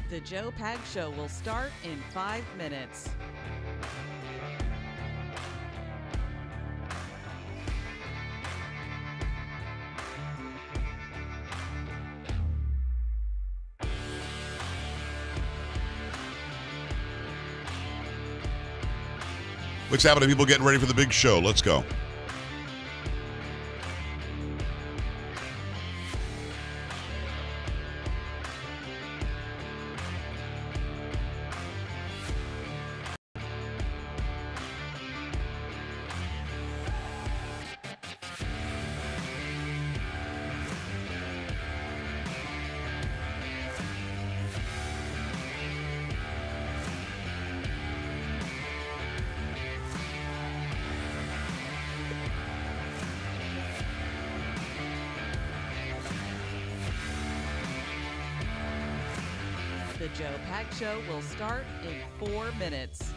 The Joe Pag Show will start in 5 minutes. What's happening? People getting ready for the big show. Let's go. The Joe Pag Show will start in 4 minutes.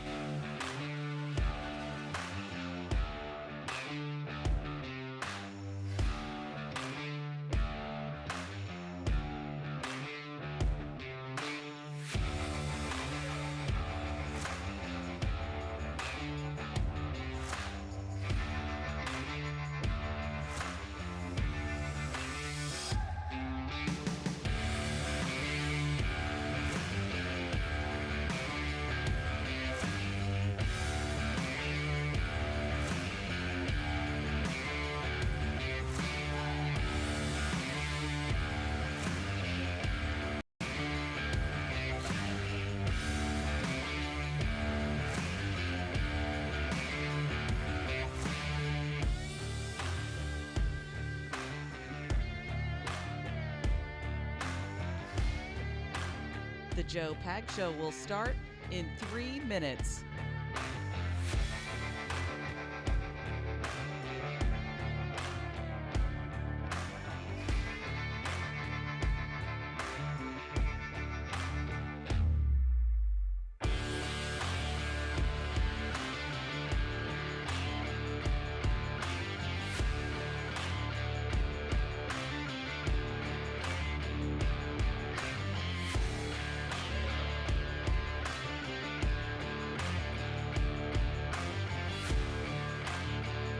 The Joe Pag Show will start in 3 minutes.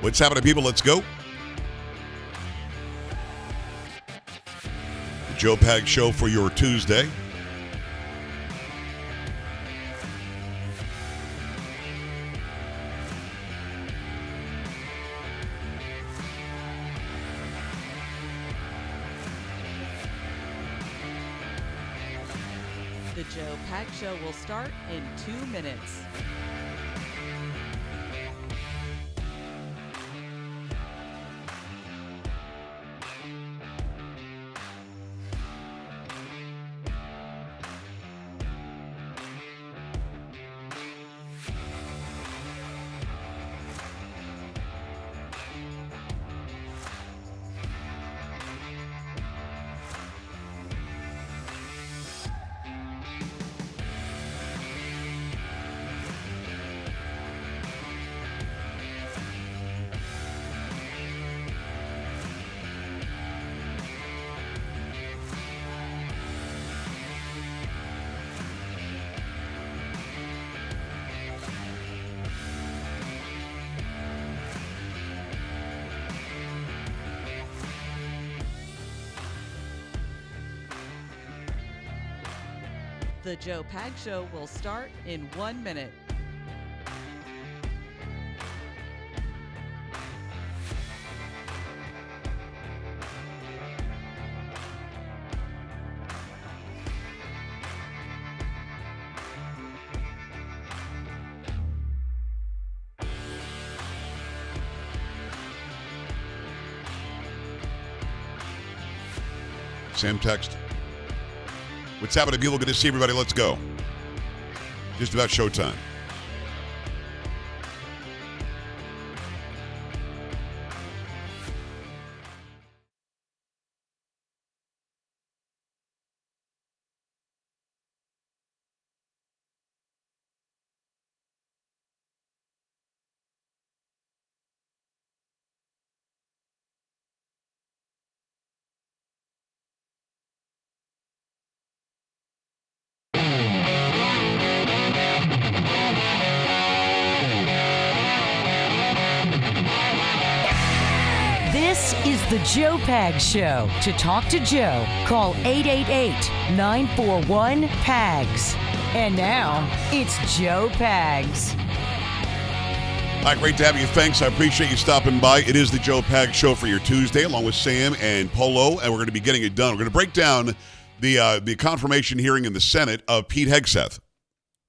What's happening, people? Let's go. The Joe Pag Show for your Tuesday. The Joe Pag Show will start in 2 minutes. The Joe Pag Show will start in 1 minute. Sam text. What's happening, people? Good to see everybody. Let's go. Just about showtime. Joe Pags Show. To talk to Joe, call 888-941-PAGS. And now, it's Joe Pags. Hi, great to have you. Thanks. I appreciate you stopping by. It is the Joe Pags Show for your Tuesday, along with Sam and Polo, and we're going to be getting it done. We're going to break down the confirmation hearing in the Senate of Pete Hegseth,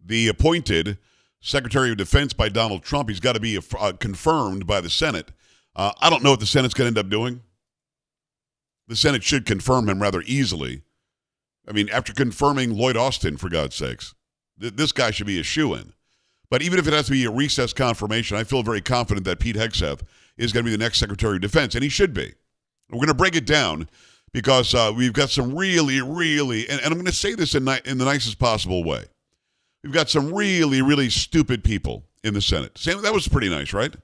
the appointed Secretary of Defense by Donald Trump. He's got to be confirmed by the Senate. I don't know what the Senate's going to end up doing. The Senate should confirm him rather easily. I mean, after confirming Lloyd Austin, for God's sakes, this guy should be a shoo-in. But even if it has to be a recess confirmation, I feel very confident that Pete Hegseth is going to be the next Secretary of Defense, and he should be. We're going to break it down because we've got some really, and I'm going to say this in the nicest possible way. We've got some really, really stupid people in the Senate. Sam, that was pretty nice, right?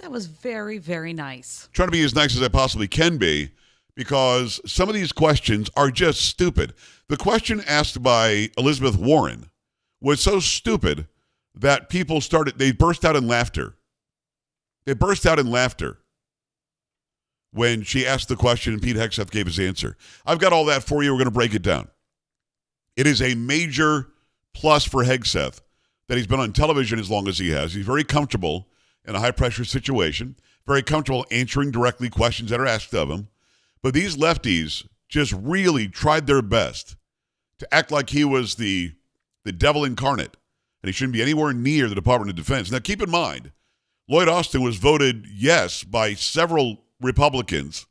That was very, very nice. Trying to be as nice as I possibly can be because some of these questions are just stupid. The question asked by Elizabeth Warren was so stupid that people they burst out in laughter. They burst out in laughter when she asked the question and Pete Hegseth gave his answer. I've got all that for you. We're going to break it down. It is a major plus for Hegseth that he's been on television as long as he has. He's very comfortable in a high-pressure situation, very comfortable answering directly questions that are asked of him. But these lefties just really tried their best to act like he was the devil incarnate, and he shouldn't be anywhere near the Department of Defense. Now, keep in mind, Lloyd Austin was voted yes by several Republicans,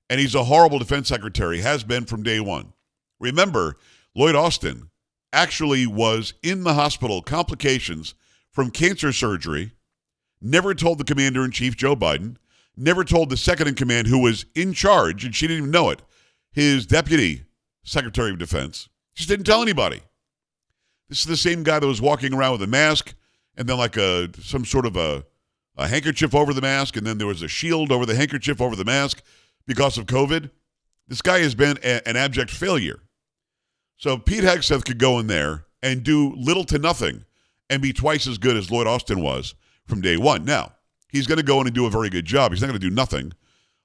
and he's a horrible defense secretary, has been from day one. Remember, Lloyd Austin actually was in the hospital, complications from cancer surgery, never told the commander-in-chief, Joe Biden, never told the second-in-command, who was in charge, and she didn't even know it, his deputy secretary of defense. Just didn't tell anybody. This is the same guy that was walking around with a mask and then like some sort of a handkerchief over the mask, and then there was a shield over the handkerchief over the mask because of COVID. This guy has been an abject failure. So Pete Hegseth could go in there and do little to nothing and be twice as good as Lloyd Austin was from day one. Now, he's going to go in and do a very good job. He's not going to do nothing.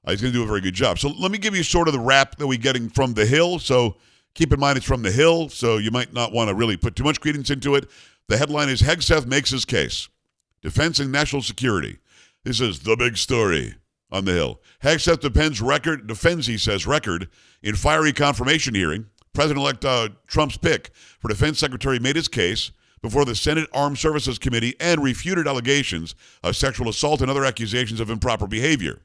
He's going to do a very good job. So let me give you sort of the rap that we're getting from the Hill. So keep in mind it's from the Hill, so you might not want to really put too much credence into it. The headline is Hegseth makes his case. Defense and national security. This is the big story on the Hill. Hegseth defends, he says, record in fiery confirmation hearing. President-elect Trump's pick for defense secretary made his case before the Senate Armed Services Committee and refuted allegations of sexual assault and other accusations of improper behavior.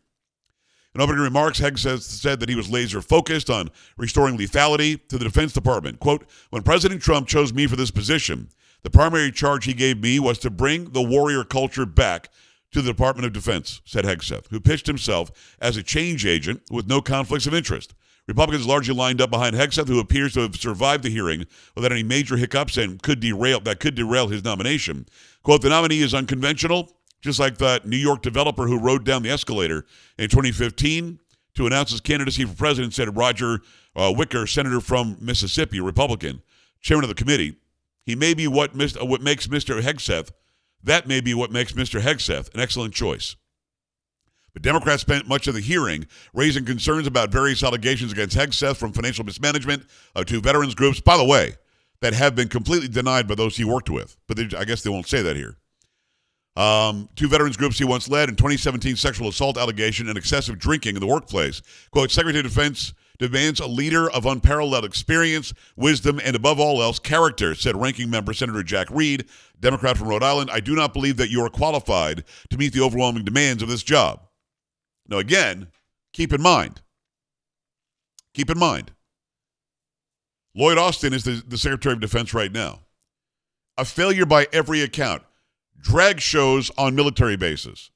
In opening remarks, Hegseth said that he was laser-focused on restoring lethality to the Defense Department. Quote, when President Trump chose me for this position, the primary charge he gave me was to bring the warrior culture back to the Department of Defense, said Hegseth, who pitched himself as a change agent with no conflicts of interest. Republicans largely lined up behind Hegseth, who appears to have survived the hearing without any major hiccups and could derail his nomination. Quote, the nominee is unconventional, just like that New York developer who rode down the escalator in 2015 to announce his candidacy for president, said Roger Wicker, senator from Mississippi, a Republican, chairman of the committee. He may be what makes Mr. Hegseth, that may be what makes Mr. Hegseth an excellent choice. But Democrats spent much of the hearing raising concerns about various allegations against Hegseth, from financial mismanagement to veterans groups, by the way, that have been completely denied by those he worked with. But I guess they won't say that here. Two veterans groups he once led, in 2017 sexual assault allegation and excessive drinking in the workplace. Quote, Secretary of Defense demands a leader of unparalleled experience, wisdom, and above all else, character, said ranking member Senator Jack Reed, Democrat from Rhode Island. I do not believe that you are qualified to meet the overwhelming demands of this job. Now, again, keep in mind, Lloyd Austin is the Secretary of Defense right now. A failure by every account. Drag shows on military bases.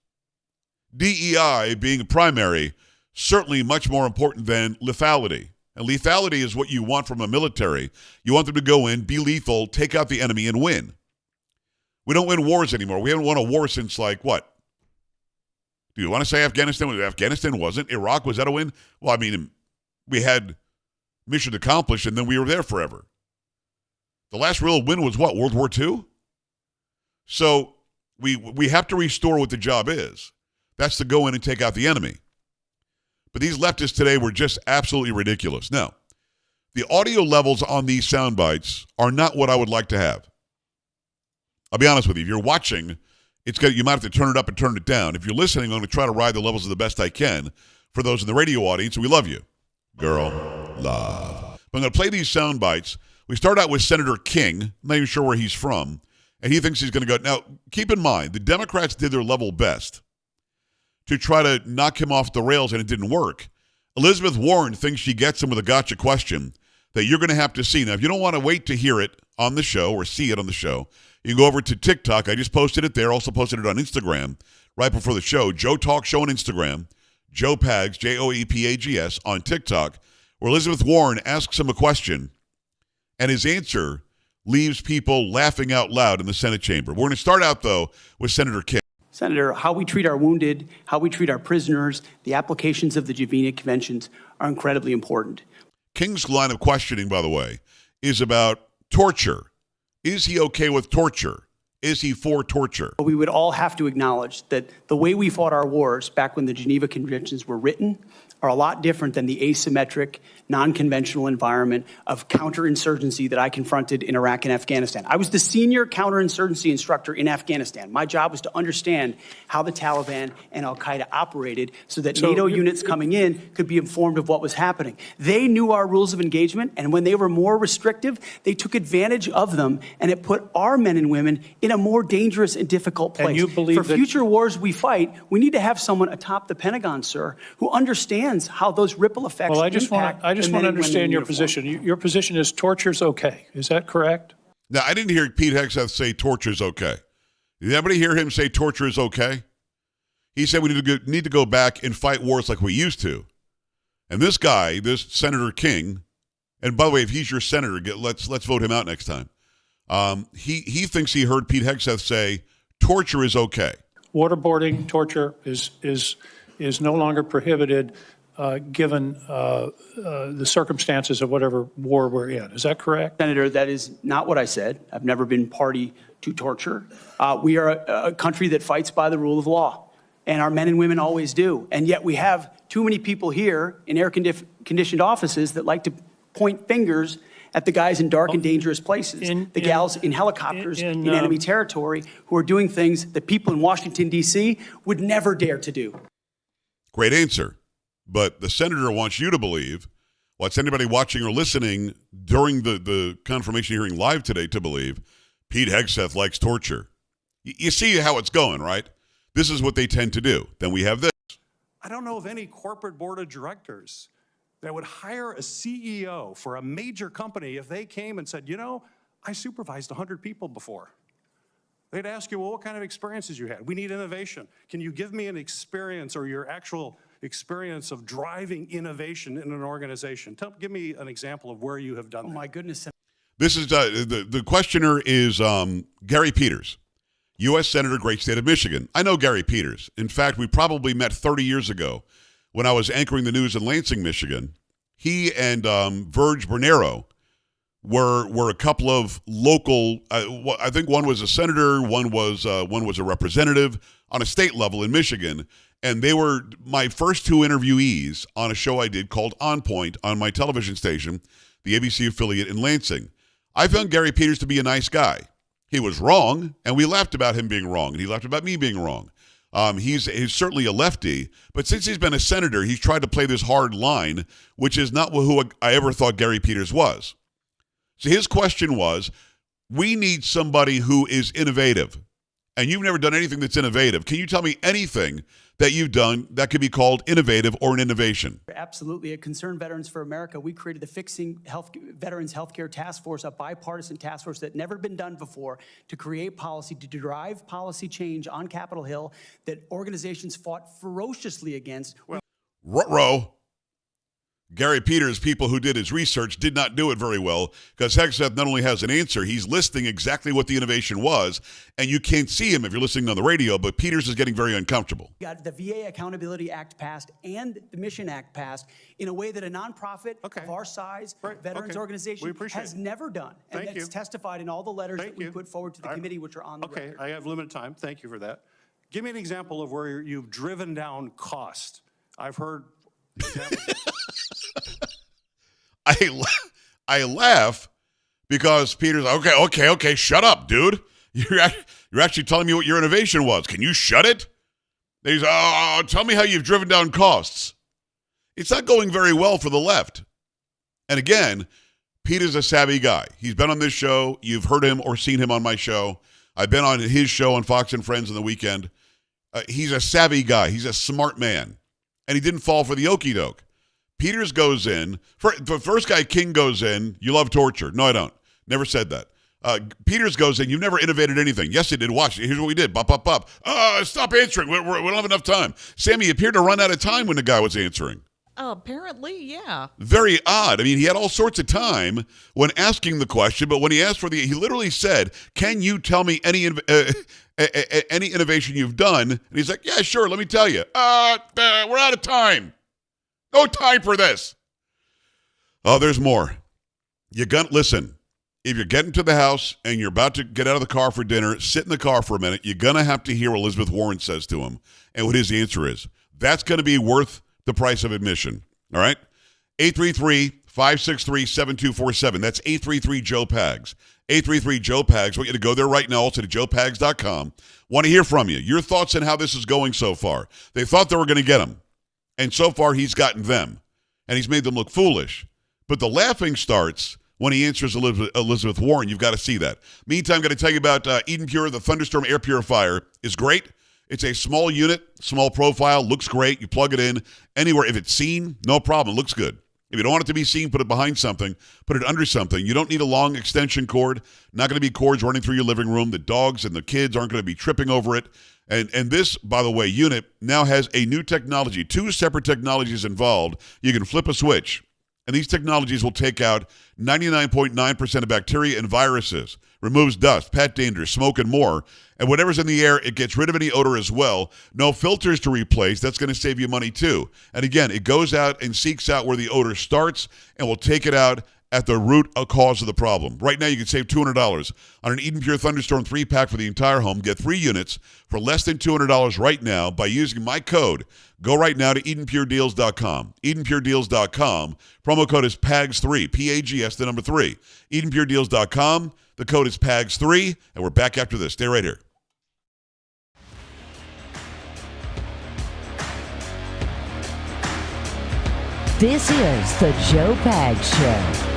DEI being primary, certainly much more important than lethality. And lethality is what you want from a military. You want them to go in, be lethal, take out the enemy, and win. We don't win wars anymore. We haven't won a war since, like, what? Do you want to say Afghanistan? Afghanistan wasn't. Iraq, was that a win? Well, I mean, we had mission accomplished, and then we were there forever. The last real win was what, World War II? So we have to restore what the job is. That's to go in and take out the enemy. But these leftists today were just absolutely ridiculous. Now, the audio levels on these sound bites are not what I would like to have. I'll be honest with you. If you're watching, you might have to turn it up and turn it down. If you're listening, I'm going to try to ride the levels the best I can for those in the radio audience. We love you. Girl, love. But I'm going to play these sound bites. We start out with Senator King. I'm not even sure where he's from. And he thinks he's going to go. Now, keep in mind, the Democrats did their level best to try to knock him off the rails, and it didn't work. Elizabeth Warren thinks she gets him with a gotcha question that you're going to have to see. Now, if you don't want to wait to hear it on the show or see it on the show, you can go over to TikTok. I just posted it there. Also posted it on Instagram right before the show. Joe Talk Show on Instagram. Joe Pags, Joepags on TikTok, where Elizabeth Warren asks him a question, and his answer leaves people laughing out loud in the Senate chamber. We're going to start out, though, with Senator King. Senator, how we treat our wounded, how we treat our prisoners, the applications of the Geneva Conventions are incredibly important. King's line of questioning, by the way, is about torture. Is he okay with torture? Is he for torture? We would all have to acknowledge that the way we fought our wars back when the Geneva Conventions were written are a lot different than the asymmetric, non-conventional environment of counterinsurgency that I confronted in Iraq and Afghanistan. I was the senior counterinsurgency instructor in Afghanistan. My job was to understand how the Taliban and al-Qaeda operated so that NATO units coming in could be informed of what was happening. They knew our rules of engagement, and when they were more restrictive, they took advantage of them, and it put our men and women in a more dangerous and difficult place. And you believe For future wars we fight, we need to have someone atop the Pentagon, sir, who understands how those ripple effects Well, I just want impact to understand your position. Your position is torture's okay. Is that correct? Now, I didn't hear Pete Hegseth say torture is okay. Did anybody hear him say torture is okay? He said we need to go back and fight wars like we used to. And this guy, this Senator King, and by the way, if he's your senator, let's vote him out next time. He thinks he heard Pete Hegseth say torture is okay. Waterboarding, torture is no longer prohibited given the circumstances of whatever war we're in. Is that correct? Senator, that is not what I said. I've never been party to torture. We are a country that fights by the rule of law, and our men and women always do. And yet we have too many people here in air-conditioned offices that like to point fingers at the guys in dark and dangerous places, the gals in helicopters in enemy territory who are doing things that people in Washington, D.C. would never dare to do. Great answer. But the senator wants you to believe, wants anybody watching or listening during the confirmation hearing live today to believe, Pete Hegseth likes torture. You see how it's going, right? This is what they tend to do. Then we have this. I don't know of any corporate board of directors that would hire a CEO for a major company if they came and said, you know, I supervised 100 people before. They'd ask you, well, what kind of experiences you had? We need innovation. Can you give me an experience or your actual experience of driving innovation in an organization? Give me an example of where you have done that. Oh, my goodness. This is the questioner is Gary Peters, U.S. Senator, great state of Michigan. I know Gary Peters. In fact, we probably met 30 years ago when I was anchoring the news in Lansing, Michigan. He and Verge Bernero were a couple of local. I think one was a senator, one was a representative on a state level in Michigan, and they were my first two interviewees on a show I did called On Point on my television station, the ABC affiliate in Lansing. I found Gary Peters to be a nice guy. He was wrong, and we laughed about him being wrong, and he laughed about me being wrong. He's certainly a lefty, but since he's been a senator, he's tried to play this hard line, which is not who I ever thought Gary Peters was. So his question was, we need somebody who is innovative. And you've never done anything that's innovative. Can you tell me anything that you've done that could be called innovative or an innovation? Absolutely. At Concerned Veterans for America, we created the Fixing Veterans Healthcare Task Force, a bipartisan task force that never been done before to create policy, to drive policy change on Capitol Hill that organizations fought ferociously against. Ruh-roh. Gary Peters, people who did his research, did not do it very well because Hegseth not only has an answer, he's listing exactly what the innovation was, and you can't see him if you're listening on the radio, but Peters is getting very uncomfortable. We got the VA Accountability Act passed and the Mission Act passed in a way that a nonprofit of our size, veterans organization, has never done. And that's testified in all the letters that we put forward to the committee, which are on the record. I have limited time. Thank you for that. Give me an example of where you've driven down cost. I've heard Is that I laugh because Peter's like, okay, shut up, dude. You're actually telling me what your innovation was. Can you shut it? And he's, tell me how you've driven down costs. It's not going very well for the left. And again, Peter's a savvy guy. He's been on this show. You've heard him or seen him on my show. I've been on his show on Fox and Friends on the weekend. He's a savvy guy. He's a smart man. And he didn't fall for the okie doke. Peters goes in. The first guy, King, goes in. You love torture. No, I don't. Never said that. Peters goes in. You've never innovated anything. Yes, he did. Watch. Here's what we did. Bop, bop, bop. Stop answering. We don't have enough time. Sammy appeared to run out of time when the guy was answering. Apparently, yeah. Very odd. I mean, he had all sorts of time when asking the question, but when he asked he literally said, "Can you tell me any innovation you've done?" And he's like, "Yeah, sure. Let me tell you. We're out of time. No time for this." Oh, there's more. Listen. If you're getting to the house and you're about to get out of the car for dinner, sit in the car for a minute. You're gonna have to hear what Elizabeth Warren says to him and what his answer is. That's going to be worth the price of admission. All right? 833-563-7247. That's 833-JOE-PAGS. 833-JOE-PAGS. I want you to go there right now, also to joepags.com. Want to hear from you. Your thoughts on how this is going so far. They thought they were going to get him. And so far, he's gotten them. And he's made them look foolish. But the laughing starts when he answers Elizabeth Warren. You've got to see that. Meantime, I'm going to tell you about Eden Pure. The Thunderstorm air purifier is great. It's a small unit, small profile, looks great. You plug it in anywhere. If it's seen, no problem. It looks good. If you don't want it to be seen, put it behind something, put it under something. You don't need a long extension cord. Not going to be cords running through your living room. The dogs and the kids aren't going to be tripping over it. And this, by the way, unit now has a new technology, 2 separate technologies involved. You can flip a switch. And these technologies will take out 99.9% of bacteria and viruses, removes dust, pet dander, smoke, and more. And whatever's in the air, it gets rid of any odor as well. No filters to replace. That's going to save you money too. And again, it goes out and seeks out where the odor starts and will take it out at the root cause of the problem. Right now, you can save $200 on an Eden Pure Thunderstorm 3-pack for the entire home. Get 3 units for less than $200 right now by using my code. Go right now to EdenPureDeals.com. EdenPureDeals.com. Promo code is PAGS3, P-A-G-S, the number 3. EdenPureDeals.com. The code is PAGS3, and we're back after this. Stay right here. This is the Joe Pags Show.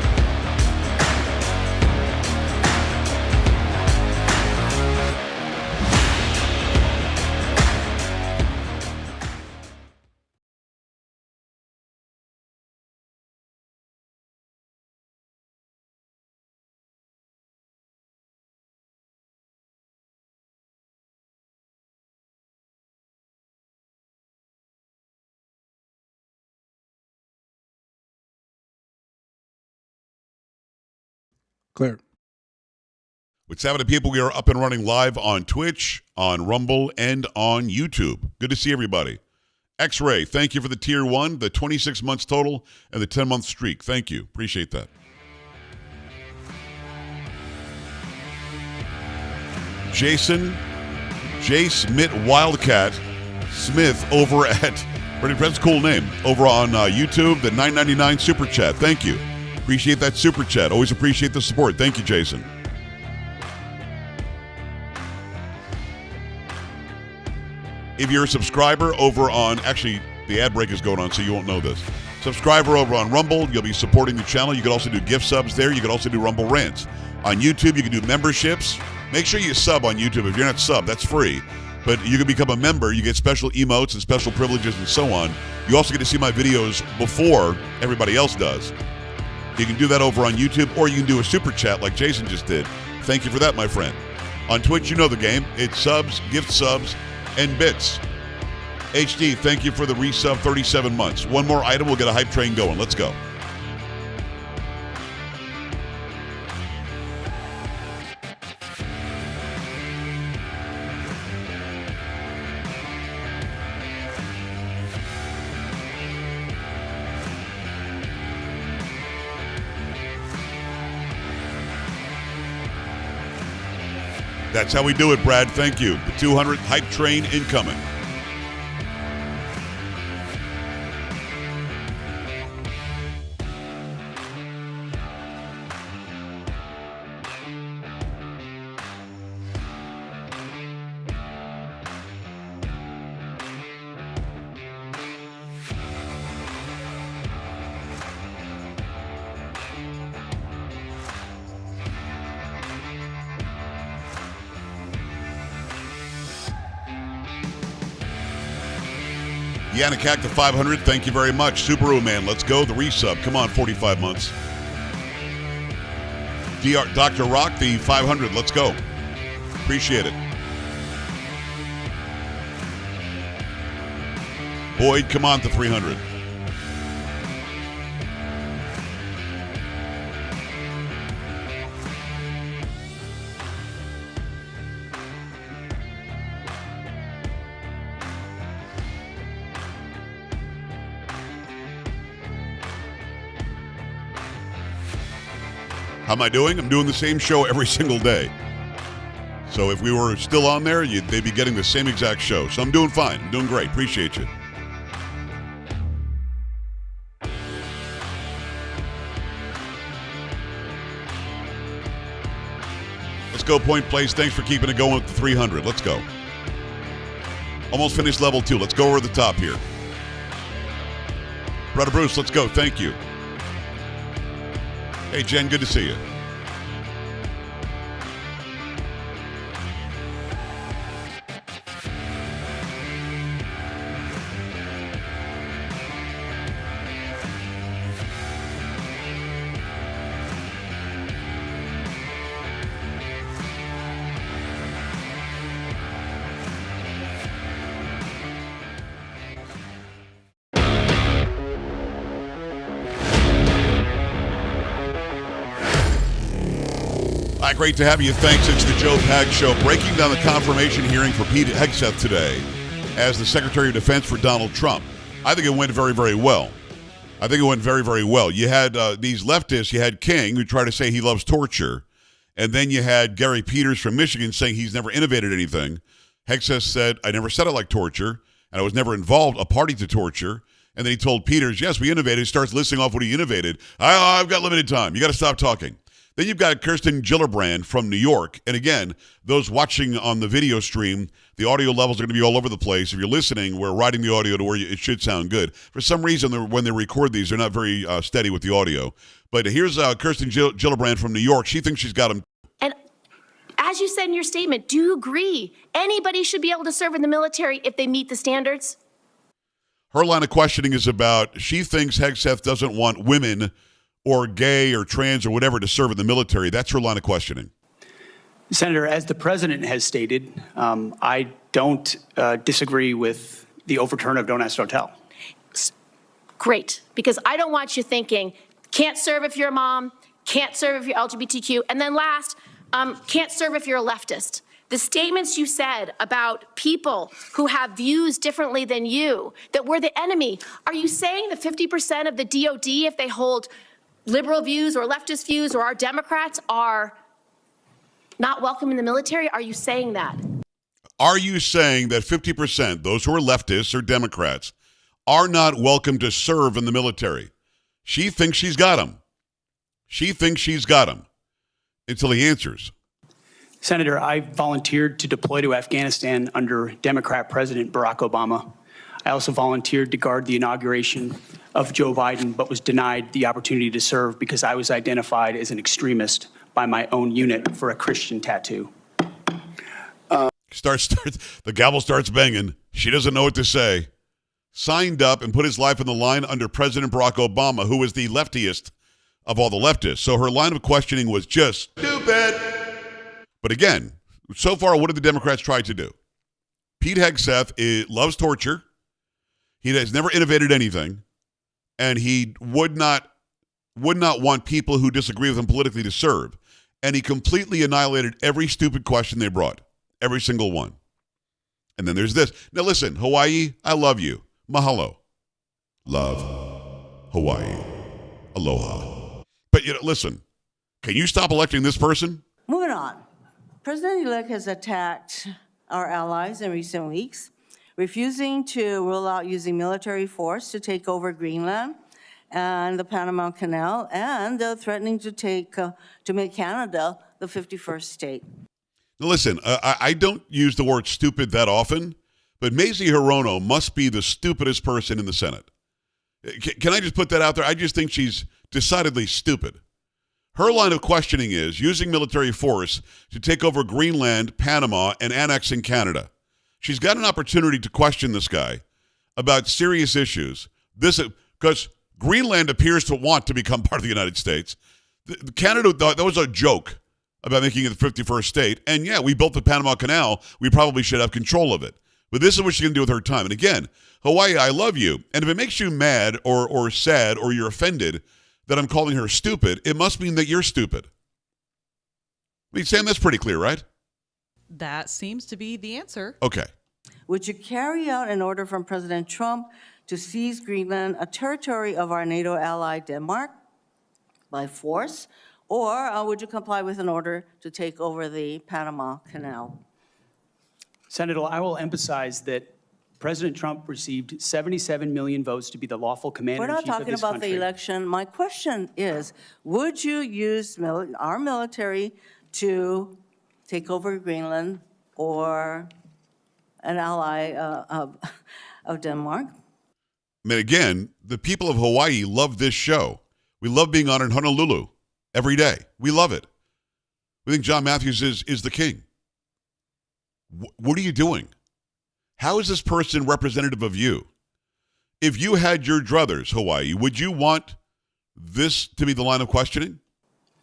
Clear. What's happening, people? We are up and running live on Twitch, on Rumble, and on YouTube. Good to see everybody. X-Ray, thank you for the Tier 1, the 26 months total, and the 10-month streak. Thank you. Appreciate that. Jason, J. Smith Wildcat Smith over at, that's a cool name, over on YouTube, the $9.99 Super Chat. Thank you. Appreciate that Super Chat. Always appreciate the support. Thank you, Jason. If you're a subscriber over on, actually, the ad break is going on, so you won't know this. Subscriber over on Rumble, you'll be supporting the channel. You can also do gift subs there. You can also do Rumble Rants. On YouTube, you can do memberships. Make sure you sub on YouTube. If you're not sub, that's free. But you can become a member. You get special emotes and special privileges and so on. You also get to see my videos before everybody else does. You can do that over on YouTube, or you can do a super chat like Jason just did. Thank you for that, my friend. On Twitch, you know the game. It's subs, gift subs, and bits. HD, thank you for the resub 37 months. One more item, we'll get a hype train going. Let's go. That's how we do it, Brad. Thank you. The 200 hype train incoming. Yannick the 500, thank you very much. Subaru Man, let's go. The resub, come on, 45 months. Dr. Rock, the 500, let's go. Appreciate it. Boyd, come on, the 300. How am I doing? I'm doing the same show every single day. So if we were still on there, they'd be getting the same exact show. So I'm doing fine. I'm doing great. Appreciate you. Let's go, Point Place. Thanks for keeping it going with the 300. Let's go. Almost finished level 2. Let's go over the top here. Brother Bruce, let's go. Thank you. Hey, Jen, good to see you. Hi, great to have you. Thanks. It's the Joe Pag Show. Breaking down the confirmation hearing for Pete Hegseth today as the Secretary of Defense for Donald Trump. I think it went very, very well. You had these leftists. You had King, who tried to say he loves torture. And then you had Gary Peters from Michigan saying he's never innovated anything. Hegseth said, I never said I like torture, and I was never involved, a party to torture. And then he told Peters, yes, we innovated. He starts listing off what he innovated. I've got limited time. You got to stop talking. Then you've got Kirsten Gillibrand from New York. And again, those watching on the video stream, the audio levels are going to be all over the place. If you're listening, we're writing the audio to where it should sound good. For some reason, when they record these, they're not very steady with the audio. But here's Kirsten Gillibrand from New York. She thinks she's got them. And as you said in your statement, do you agree anybody should be able to serve in the military if they meet the standards? Her line of questioning is about she thinks Hegseth doesn't want women or gay or trans or whatever to serve in the military. That's her line of questioning. Senator, as the president has stated, I don't disagree with the overturn of Don't Ask, Don't Tell. Great, because I don't want you thinking, can't serve if you're a mom, can't serve if you're LGBTQ, and then last, can't serve if you're a leftist. The statements you said about people who have views differently than you, that we're the enemy, are you saying that 50% of the DOD, if they hold liberal views or leftist views or our Democrats, are not welcome in the military? Are you saying that? Are you saying that 50%, those who are leftists or Democrats, are not welcome to serve in the military? She thinks she's got them. Until he answers. Senator, I volunteered to deploy to Afghanistan under Democrat President Barack Obama. I also volunteered to guard the inauguration of Joe Biden, but was denied the opportunity to serve because I was identified as an extremist by my own unit for a Christian tattoo. The gavel starts banging. She doesn't know what to say. Signed up and put his life on the line under President Barack Obama, who is the leftiest of all the leftists. So her line of questioning was just stupid. But again, so far, what have the Democrats tried to do? Pete Hegseth loves torture. He has never innovated anything. And he would not want people who disagree with him politically to serve. And he completely annihilated every stupid question they brought. Every single one. And then there's this. Now listen, Hawaii, I love you. Mahalo. Love. Hawaii. Aloha. But listen, can you stop electing this person? Moving on. President-elect has attacked our allies in recent weeks, refusing to rule out using military force to take over Greenland and the Panama Canal, and threatening to make Canada the 51st state. Now listen, I don't use the word stupid that often, but Mazie Hirono must be the stupidest person in the Senate. Can I just put that out there? I just think she's decidedly stupid. Her line of questioning is using military force to take over Greenland, Panama, and annexing Canada. She's got an opportunity to question this guy about serious issues, because Greenland appears to want to become part of the United States. Canada, that was a joke about making it the 51st state. And yeah, we built the Panama Canal. We probably should have control of it. But this is what she's going to do with her time. And again, Hawaii, I love you. And if it makes you mad or sad or you're offended that I'm calling her stupid, it must mean that you're stupid. I mean, Sam, that's pretty clear, right? That seems to be the answer. Okay. Would you carry out an order from President Trump to seize Greenland, a territory of our NATO ally Denmark, by force? Or would you comply with an order to take over the Panama Canal? Senator, I will emphasize that President Trump received 77 million votes to be the lawful We're commander-in-chief not of this talking about the country. election. My question is, would you use our military to take over Greenland or an ally of Denmark? I mean, again, the people of Hawaii love this show. We love being on in Honolulu every day. We love it. We think John Matthews is the king. What are you doing? How is this person representative of you? If you had your druthers, Hawaii, would you want this to be the line of questioning?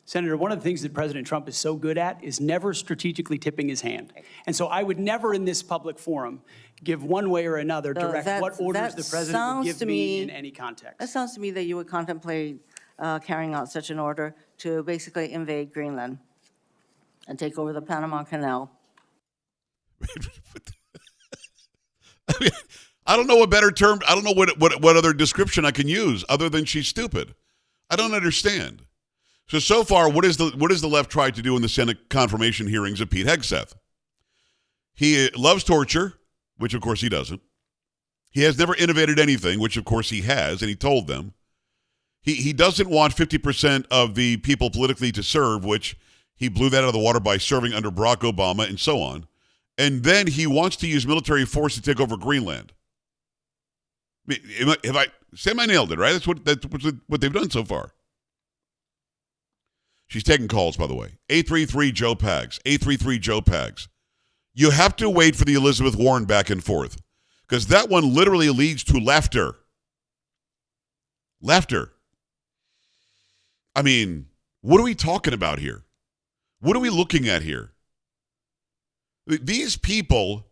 Senator, one of the things that President Trump is so good at is never strategically tipping his hand. And so I would never in this public forum give one way or another direct what orders the president would give me in any context. That sounds to me that you would contemplate carrying out such an order to basically invade Greenland and take over the Panama Canal. I mean, I don't know a better term. I don't know what other description I can use other than she's stupid. I don't understand. So far, what is the left tried to do in the Senate confirmation hearings of Pete Hegseth? He loves torture, which of course he doesn't. He has never innovated anything, which of course he has, and he told them. He doesn't want 50% of the people politically to serve, which he blew that out of the water by serving under Barack Obama and so on. And then he wants to use military force to take over Greenland. Sam, I nailed it, right? That's what they've done so far. She's taking calls, by the way. 833-JOE-PAGS. 833-JOE-PAGS. You have to wait for the Elizabeth Warren back and forth, because that one literally leads to laughter. Laughter. I mean, what are we talking about here? What are we looking at here? These people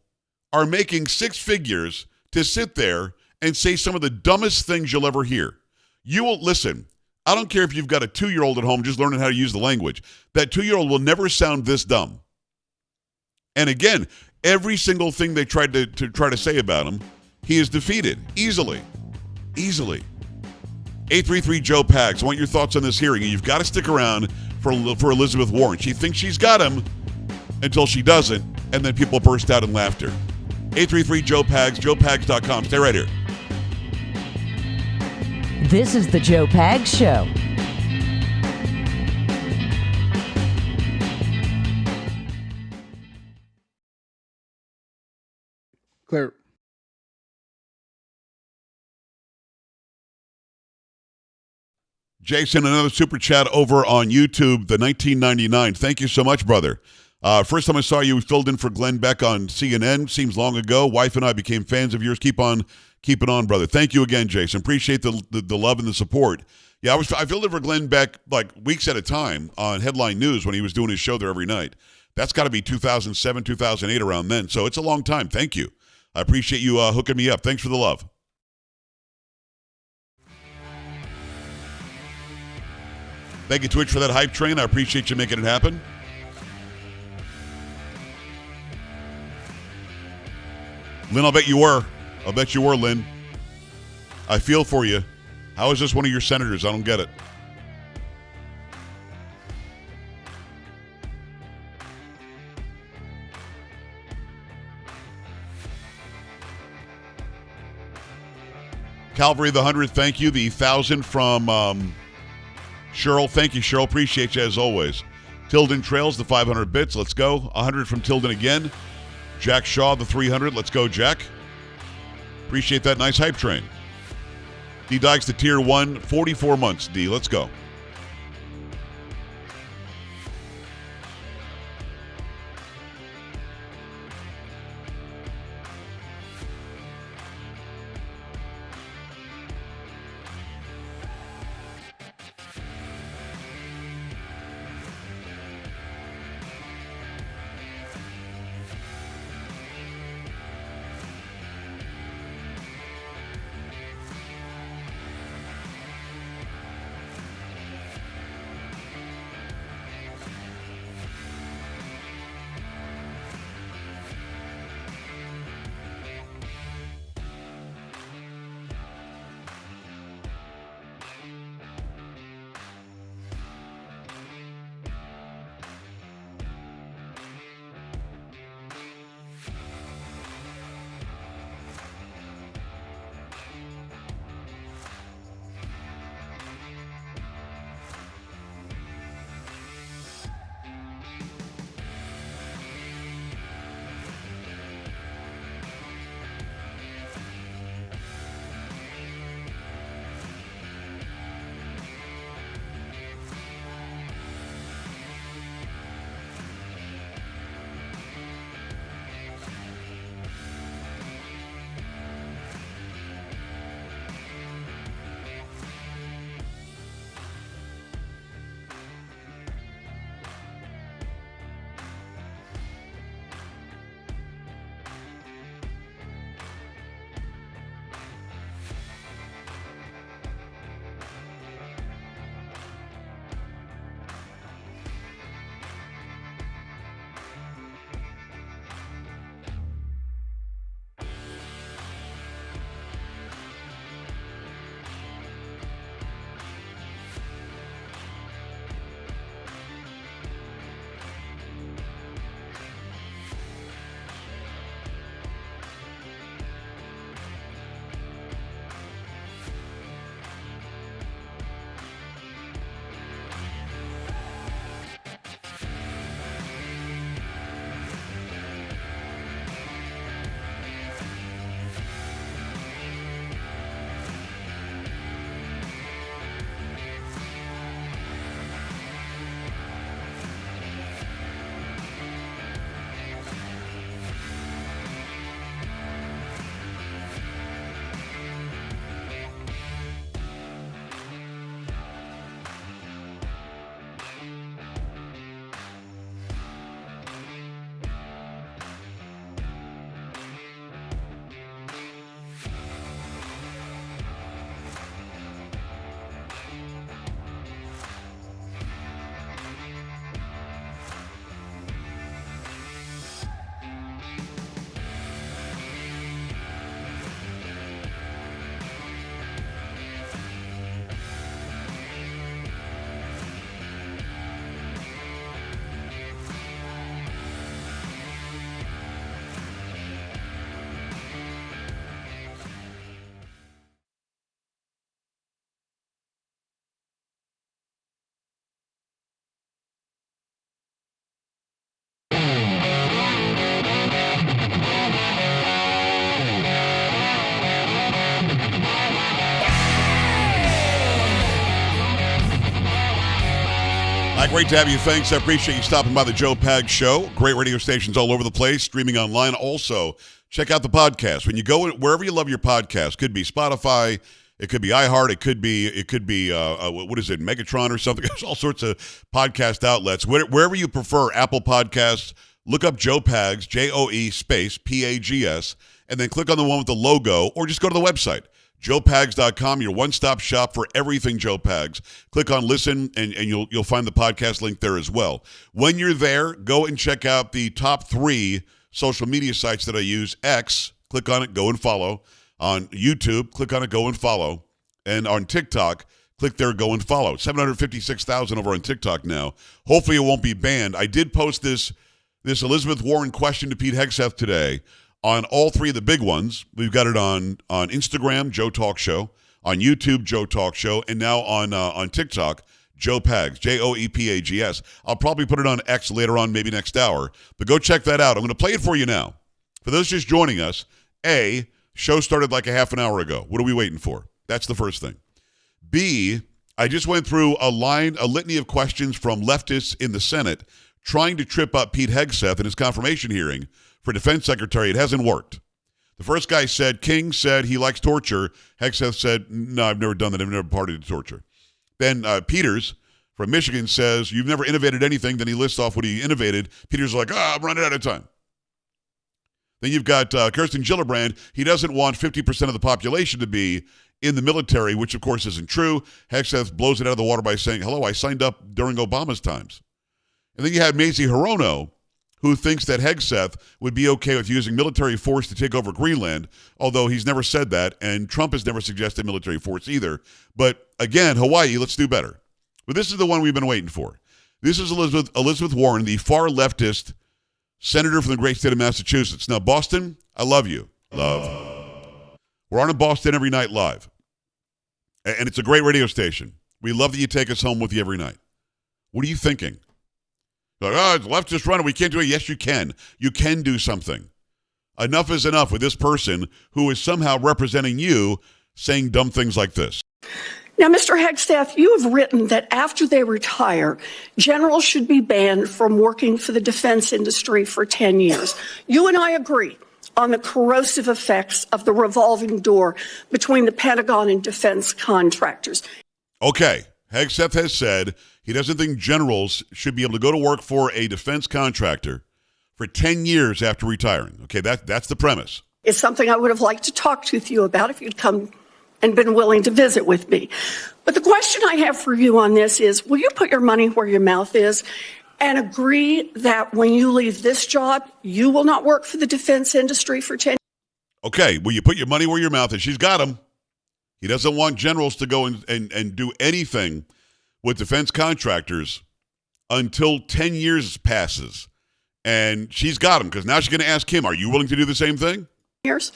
are making six figures to sit there and say some of the dumbest things you'll ever hear. You will listen. I don't care if you've got a 2-year-old at home just learning how to use the language. That 2-year-old will never sound this dumb. And again, every single thing they tried to say about him, he is defeated easily. Easily. 833-JOE-PAGS. I want your thoughts on this hearing. And you've got to stick around for Elizabeth Warren. She thinks she's got him until she doesn't, and then people burst out in laughter. 833-JOE-PAGS, joepags.com. Stay right here. This is the Joe Pags Show. Clear. Jason, another super chat over on YouTube, the 1999. Thank you so much, brother. First time I saw you, filled in for Glenn Beck on CNN. Seems long ago. Wife and I became fans of yours. Keep it on, brother. Thank you again, Jason. Appreciate the love and the support. Yeah, I filled in for Glenn Beck like weeks at a time on Headline News when he was doing his show there every night. That's got to be 2007, 2008, around then. So it's a long time. Thank you. I appreciate you hooking me up. Thanks for the love. Thank you, Twitch, for that hype train. I appreciate you making it happen. Lynn, I'll bet you were, Lynn. I feel for you. How is this one of your senators? I don't get it. Calvary, the 100, thank you. The 1,000 from Cheryl. Thank you, Cheryl. Appreciate you as always. Tilden Trails, the 500 bits. Let's go. 100 from Tilden again. Jack Shaw, the 300. Let's go, Jack. Appreciate that nice hype train. D. Dykes, the tier 1, 44 months. D, let's go. Great to have you. Thanks. I appreciate you stopping by the Joe Pag Show. Great radio stations all over the place, streaming online. Also, check out the podcast. When you go wherever you love your podcast, could be Spotify, it could be iHeart, it could be what is it, Megatron or something. There's all sorts of podcast outlets. Wherever you prefer, Apple Podcasts, look up Joe Pags, Joe space Pags, and then click on the one with the logo, or just go to the website. JoePags.com, your one-stop shop for everything Joe Pags. Click on listen, and you'll find the podcast link there as well. When you're there, go and check out the top 3 social media sites that I use. X, click on it, go and follow. On YouTube, click on it, go and follow. And on TikTok, click there, go and follow. 756,000 over on TikTok now. Hopefully it won't be banned. I did post this Elizabeth Warren question to Pete Hegseth today on all 3 of the big ones. We've got it on Instagram, Joe Talk Show, on YouTube, Joe Talk Show, and now on TikTok, Joe Pags, Joepags. I'll probably put it on X later on, maybe next hour. But go check that out. I'm going to play it for you now. For those just joining us, A, show started like a half an hour ago. What are we waiting for? That's the first thing. B, I just went through a litany of questions from leftists in the Senate trying to trip up Pete Hegseth in his confirmation hearing for defense secretary. It hasn't worked. The first guy said, King said he likes torture. Hegseth said, no, I've never done that. I've never partied to torture. Then Peters from Michigan says, you've never innovated anything. Then he lists off what he innovated. Peters is like, I'm running out of time. Then you've got Kirsten Gillibrand. He doesn't want 50% of the population to be in the military, which of course isn't true. Hegseth blows it out of the water by saying, hello, I signed up during Obama's times. And then you have Mazie Hirono, who thinks that Hegseth would be okay with using military force to take over Greenland, although he's never said that, and Trump has never suggested military force either. But again, Hawaii, let's do better. But this is the one we've been waiting for. This is Elizabeth Warren, the far leftist senator from the great state of Massachusetts. Now, Boston, I love you. Love. We're on in Boston every night live. And it's a great radio station. We love that you take us home with you every night. What are you thinking? Like, it's leftist running. We can't do it. Yes, you can. You can do something. Enough is enough with this person who is somehow representing you saying dumb things like this. Now, Mr. Hegseth, you have written that after they retire, generals should be banned from working for the defense industry for 10 years. You and I agree on the corrosive effects of the revolving door between the Pentagon and defense contractors. Okay. Hegseth has said he doesn't think generals should be able to go to work for a defense contractor for 10 years after retiring. Okay, that's the premise. It's something I would have liked to talk to you about if you'd come and been willing to visit with me. But the question I have for you on this is, will you put your money where your mouth is and agree that when you leave this job, you will not work for the defense industry for 10 years? Okay, will you put your money where your mouth is? She's got him. He doesn't want generals to go and do anything with defense contractors until 10 years passes. And she's got him, because now she's going to ask him, are you willing to do the same thing? Years?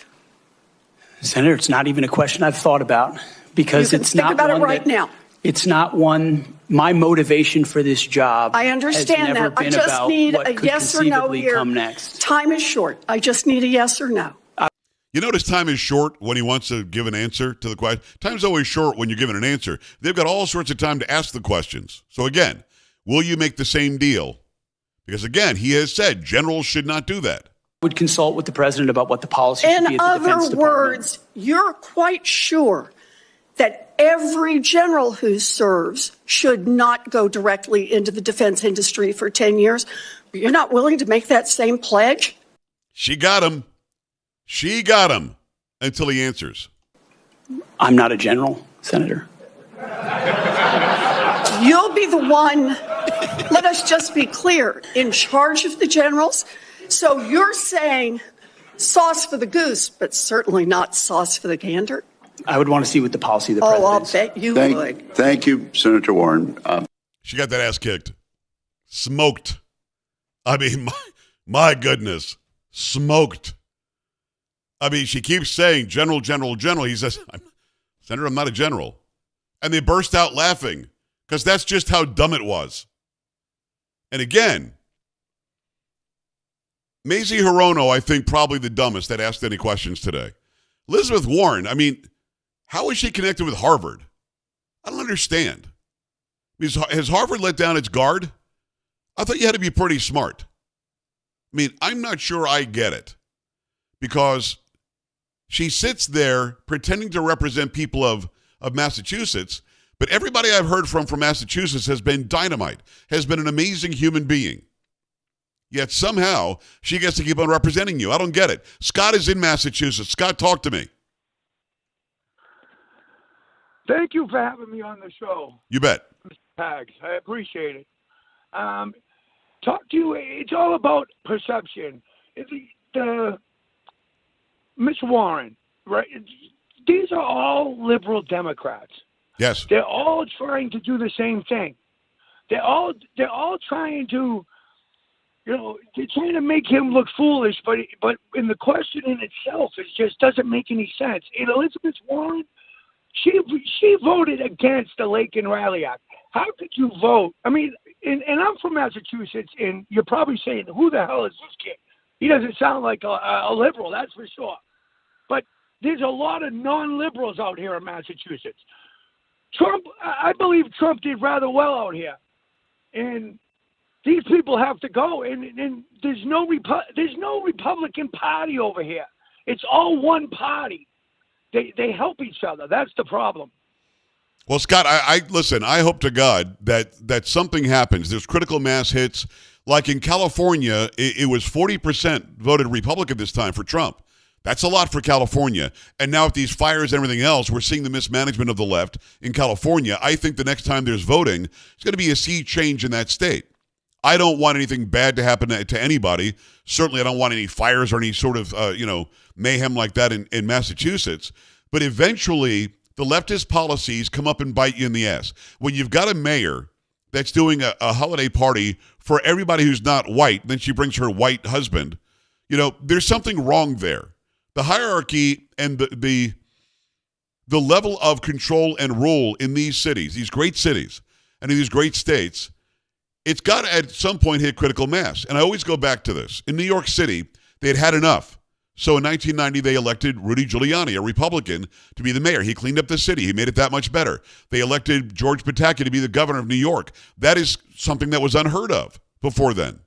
Senator, it's not even a question I've thought about, because You can it's think not about one it right now. It's not one. My motivation for this job. I understand has never that. I been just about need what a could yes or no conceivably here. come next. Time is short. I just need a yes or no. You notice time is short when he wants to give an answer to the question. Time's always short when you're given an answer. They've got all sorts of time to ask the questions. So again, will you make the same deal? Because again, he has said generals should not do that. Would consult with the president about what the policy should be In at the Defense other Department. words, you're quite sure that every general who serves should not go directly into the defense industry for 10 years. You're not willing to make that same pledge? She got him. She got him until he answers. I'm not a general, Senator. You'll be the one, let us just be clear, in charge of the generals. So you're saying sauce for the goose, but certainly not sauce for the gander? I would want to see what the policy of the president Oh, I'll is. bet you would. Thank you, Senator Warren. She got that ass kicked. Smoked. I mean, my goodness. Smoked. I mean, she keeps saying general, general, general. He says, Senator, I'm not a general. And they burst out laughing because that's just how dumb it was. And again, Mazie Hirono, I think, probably the dumbest that asked any questions today. Elizabeth Warren, I mean, how is she connected with Harvard? I don't understand. Has Harvard let down its guard? I thought you had to be pretty smart. I mean, I'm not sure I get it, because she sits there pretending to represent people of Massachusetts, but everybody I've heard from Massachusetts has been dynamite, has been an amazing human being. Yet somehow she gets to keep on representing you. I don't get it. Scott is in Massachusetts. Scott, talk to me. Thank you for having me on the show, You bet. Mr. Pags. I appreciate it. Talk to you. It's all about perception. Miss Warren, right? These are all liberal Democrats. Yes. They're all trying to do the same thing. They're all trying to, they're trying to make him look foolish. But in the question in itself, it just doesn't make any sense. And Elizabeth Warren, she voted against the Lake and Riley Act. How could you vote? I mean, and I'm from Massachusetts, and you're probably saying, who the hell is this kid? He doesn't sound like a liberal, that's for sure. But there's a lot of non-liberals out here in Massachusetts. I believe Trump did rather well out here. And these people have to go. And there's no Republican Party over here. It's all one party. They help each other. That's the problem. Well, Scott, I listen, I hope to God that something happens. There's critical mass hits. Like in California, it was 40% voted Republican this time for Trump. That's a lot for California. And now with these fires and everything else, we're seeing the mismanagement of the left in California. I think the next time there's voting, it's going to be a sea change in that state. I don't want anything bad to happen to anybody. Certainly, I don't want any fires or any sort of mayhem like that in Massachusetts. But eventually, the leftist policies come up and bite you in the ass. When you've got a mayor that's doing a holiday party for everybody who's not white, then she brings her white husband, there's something wrong there. The hierarchy and the level of control and rule in these cities, these great cities, and in these great states, it's got to at some point hit critical mass. And I always go back to this. In New York City, they had enough. So in 1990, they elected Rudy Giuliani, a Republican, to be the mayor. He cleaned up the city. He made it that much better. They elected George Pataki to be the governor of New York. That is something that was unheard of before then.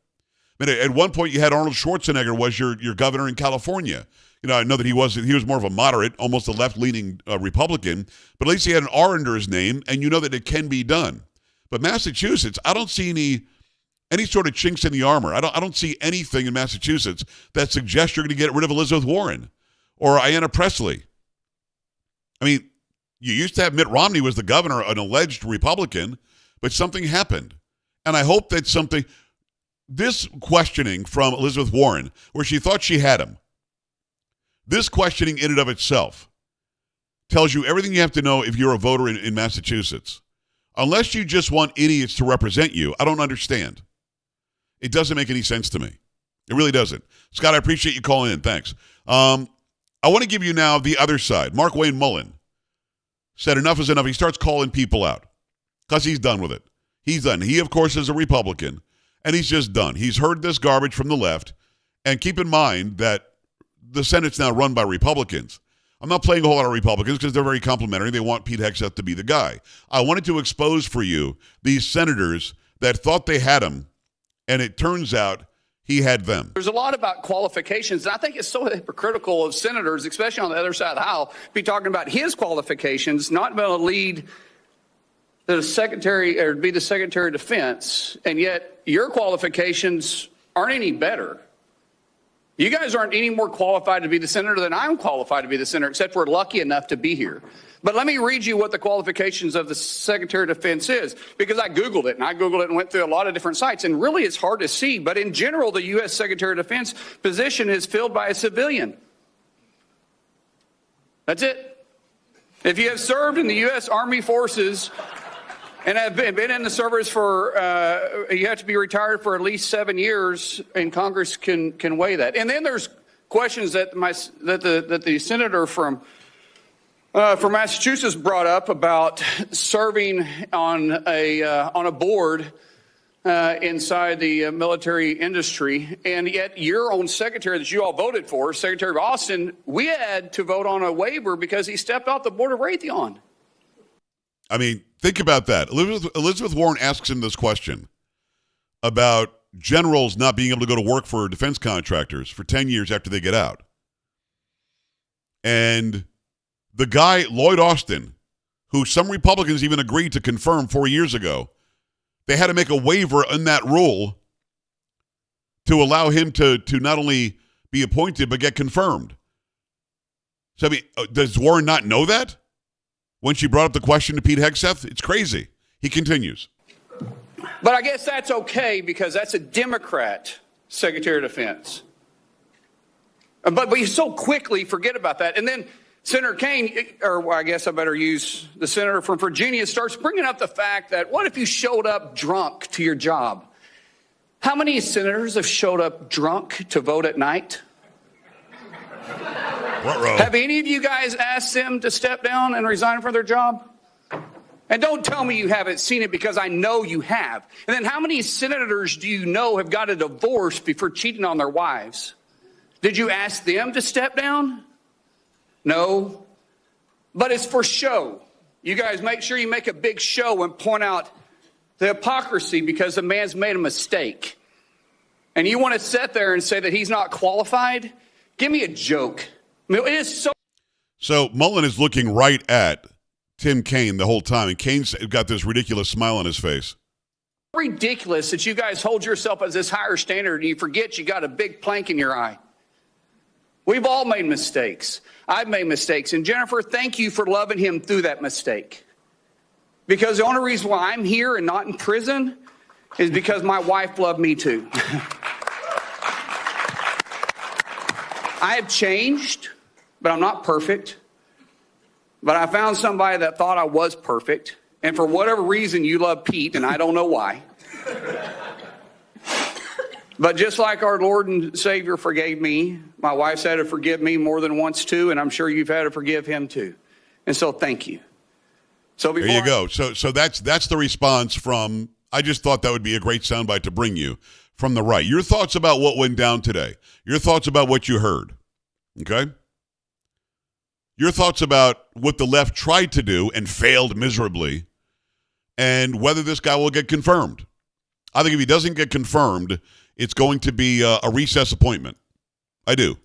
I mean, at one point, you had Arnold Schwarzenegger was your governor in California. I know that he was more of a moderate, almost a left-leaning Republican, but at least he had an R under his name, and you know that it can be done. But Massachusetts, I don't see any sort of chinks in the armor. I don't see anything in Massachusetts that suggests you're going to get rid of Elizabeth Warren or Ayanna Pressley. I mean, you used to have Mitt Romney was the governor, an alleged Republican, but something happened. And I hope that this questioning from Elizabeth Warren, where she thought she had him, this questioning in and of itself tells you everything you have to know if you're a voter in Massachusetts. Unless you just want idiots to represent you, I don't understand. It doesn't make any sense to me. It really doesn't. Scott, I appreciate you calling in. Thanks. I want to give you now the other side. Mark Wayne Mullen said enough is enough. He starts calling people out because he's done with it. He's done. He, of course, is a Republican, and he's just done. He's heard this garbage from the left. And keep in mind that the Senate's now run by Republicans. I'm not playing a whole lot of Republicans because they're very complimentary. They want Pete Hegseth to be the guy. I wanted to expose for you these senators that thought they had him, and it turns out he had them. There's a lot about qualifications. And I think it's so hypocritical of senators, especially on the other side of the aisle, be talking about his qualifications, not going to lead the secretary or be the Secretary of Defense, and yet your qualifications aren't any better. You guys aren't any more qualified to be the senator than I'm qualified to be the senator, except we're lucky enough to be here. But let me read you what the qualifications of the Secretary of Defense is, because I Googled it, and went through a lot of different sites, and really it's hard to see. But in general, the U.S. Secretary of Defense position is filled by a civilian. That's it. If you have served in the U.S. Army Forces and have been in the service for, you have to be retired for at least 7 years, and Congress can weigh that. And then there's questions that the senator from Massachusetts brought up about serving on a board inside the military industry, and yet your own secretary that you all voted for, Secretary of Austin, we had to vote on a waiver because he stepped off the board of Raytheon. I mean, think about that. Elizabeth Warren asks him this question about generals not being able to go to work for defense contractors for 10 years after they get out. And the guy, Lloyd Austin, who some Republicans even agreed to confirm 4 years ago, they had to make a waiver in that rule to allow him to not only be appointed, but get confirmed. So, I mean, does Warren not know that? When she brought up the question to Pete Hegseth? It's crazy. He continues. But I guess that's okay because that's a Democrat Secretary of Defense. But you so quickly forget about that. And then Senator Kaine, or I guess I better use the senator from Virginia, starts bringing up the fact that what if you showed up drunk to your job? How many senators have showed up drunk to vote at night? Have any of you guys asked them to step down and resign from their job? And don't tell me you haven't seen it because I know you have. And then how many senators do you know have got a divorce before cheating on their wives? Did you ask them to step down? No. But it's for show. You guys make sure you make a big show and point out the hypocrisy because the man's made a mistake. And you want to sit there and say that he's not qualified? Give me a joke. I mean, it is so. So Mullen is looking right at Tim Kaine the whole time, and Kaine's got this ridiculous smile on his face. Ridiculous that you guys hold yourself as this higher standard and you forget you got a big plank in your eye. We've all made mistakes. I've made mistakes. And Jennifer, thank you for loving him through that mistake. Because the only reason why I'm here and not in prison is because my wife loved me too. I have changed, but I'm not perfect. But I found somebody that thought I was perfect. And for whatever reason, you love Pete, and I don't know why. But just like our Lord and Savior forgave me, my wife's had to forgive me more than once too, and I'm sure you've had to forgive him too. And so thank you. So there you go. So that's the response from, I just thought that would be a great soundbite to bring you from the right. Your thoughts about what went down today. Your thoughts about what you heard. Okay? Your thoughts about what the left tried to do and failed miserably, and whether this guy will get confirmed. I think if he doesn't get confirmed, it's going to be a recess appointment. I do.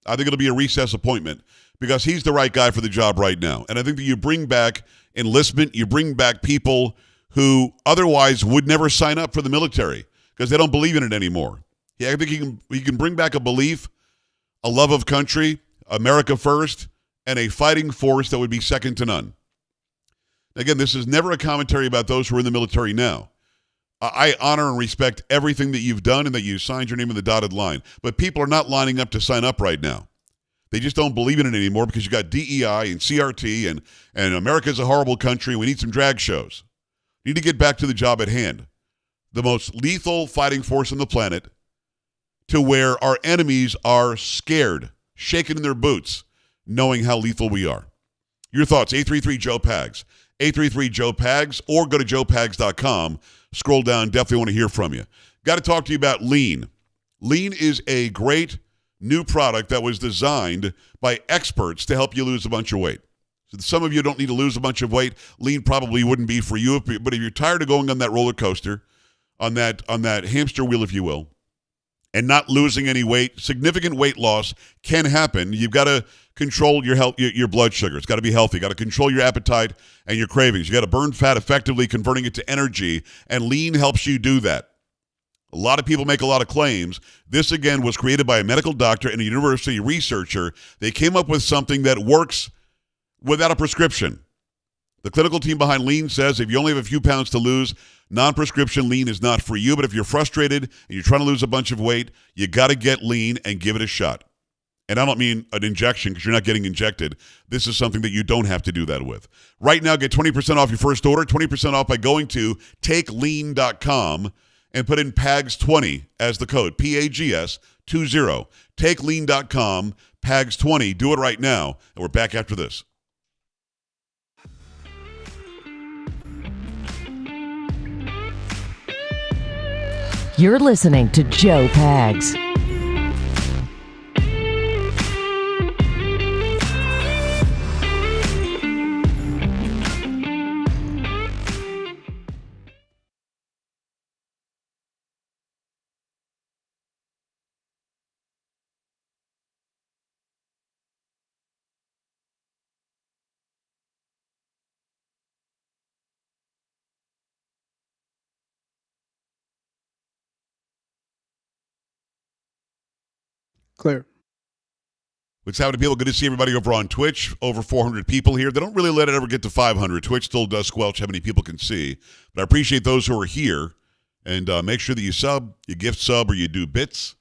I think it'll be a recess appointment because he's the right guy for the job right now. And I think that you bring back enlistment, you bring back people who otherwise would never sign up for the military because they don't believe in it anymore. Yeah, I think he can bring back a belief, a love of country, America first, and a fighting force that would be second to none. Again, this is never a commentary about those who are in the military now. I honor and respect everything that you've done and that you signed your name in the dotted line. But people are not lining up to sign up right now. They just don't believe in it anymore because you got DEI and CRT and America's a horrible country and we need some drag shows. You need to get back to the job at hand. The most lethal fighting force on the planet, to where our enemies are scared, shaking in their boots, knowing how lethal we are. Your thoughts, 833-JOE-PAGS. 833-JOE-PAGS, or go to joepags.com. Scroll down. Definitely want to hear from you. Got to talk to you about Lean. Lean is a great new product that was designed by experts to help you lose a bunch of weight. So some of you don't need to lose a bunch of weight. Lean probably wouldn't be for you, but if you're tired of going on that roller coaster, on that hamster wheel, if you will, and not losing any weight, significant weight loss can happen. You've got to control your health, your blood sugar. It's got to be healthy. You got to control your appetite and your cravings. You got to burn fat effectively, converting it to energy, and Lean helps you do that. A lot of people make a lot of claims. This, again, was created by a medical doctor and a university researcher. They came up with something that works without a prescription. The clinical team behind Lean says if you only have a few pounds to lose, non-prescription Lean is not for you. But if you're frustrated and you're trying to lose a bunch of weight, you got to get Lean and give it a shot. And I don't mean an injection because you're not getting injected. This is something that you don't have to do that with. Right now, get 20% off your first order, 20% off by going to takelean.com and put in PAGS20 as the code, PAGS20. Takelean.com, PAGS20. Do it right now. And we're back after this. You're listening to Joe Pags. Clear. What's happening, people? Good to see everybody over on Twitch. Over 400 people here. They don't really let it ever get to 500. Twitch still does squelch how many people can see. But I appreciate those who are here. And make sure that you sub, you gift sub, or you do bits.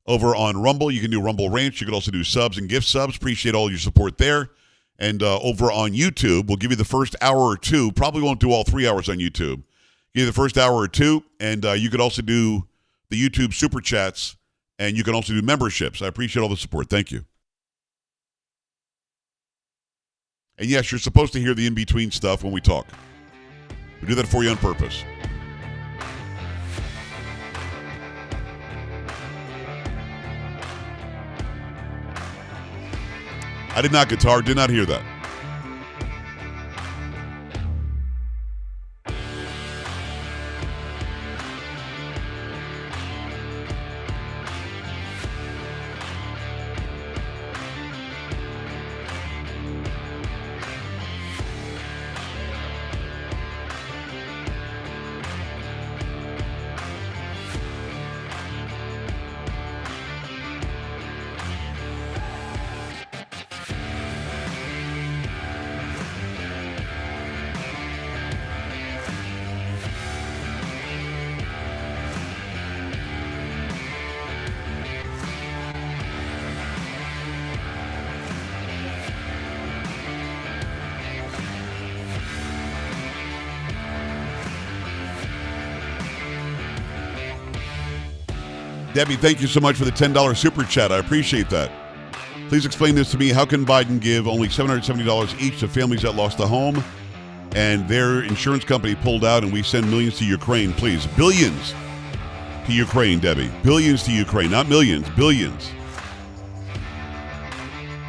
Over on Rumble, you can do Rumble Ranch. You can also do subs and gift subs. Appreciate all your support there. And over on YouTube, we'll give you the first hour or two. Probably won't do all 3 hours on YouTube. Give you the first hour or two. And you could also do the YouTube Super Chats. And you can also do memberships. I appreciate all the support. Thank you. And yes, you're supposed to hear the in-between stuff when we talk. We do that for you on purpose. I did not guitar, did not hear that. Debbie, thank you so much for the $10 super chat. I appreciate that. Please explain this to me. How can Biden give only $770 each to families that lost a home and their insurance company pulled out and we send millions to Ukraine? Please. Billions to Ukraine, Debbie. Billions to Ukraine. Not millions. Billions.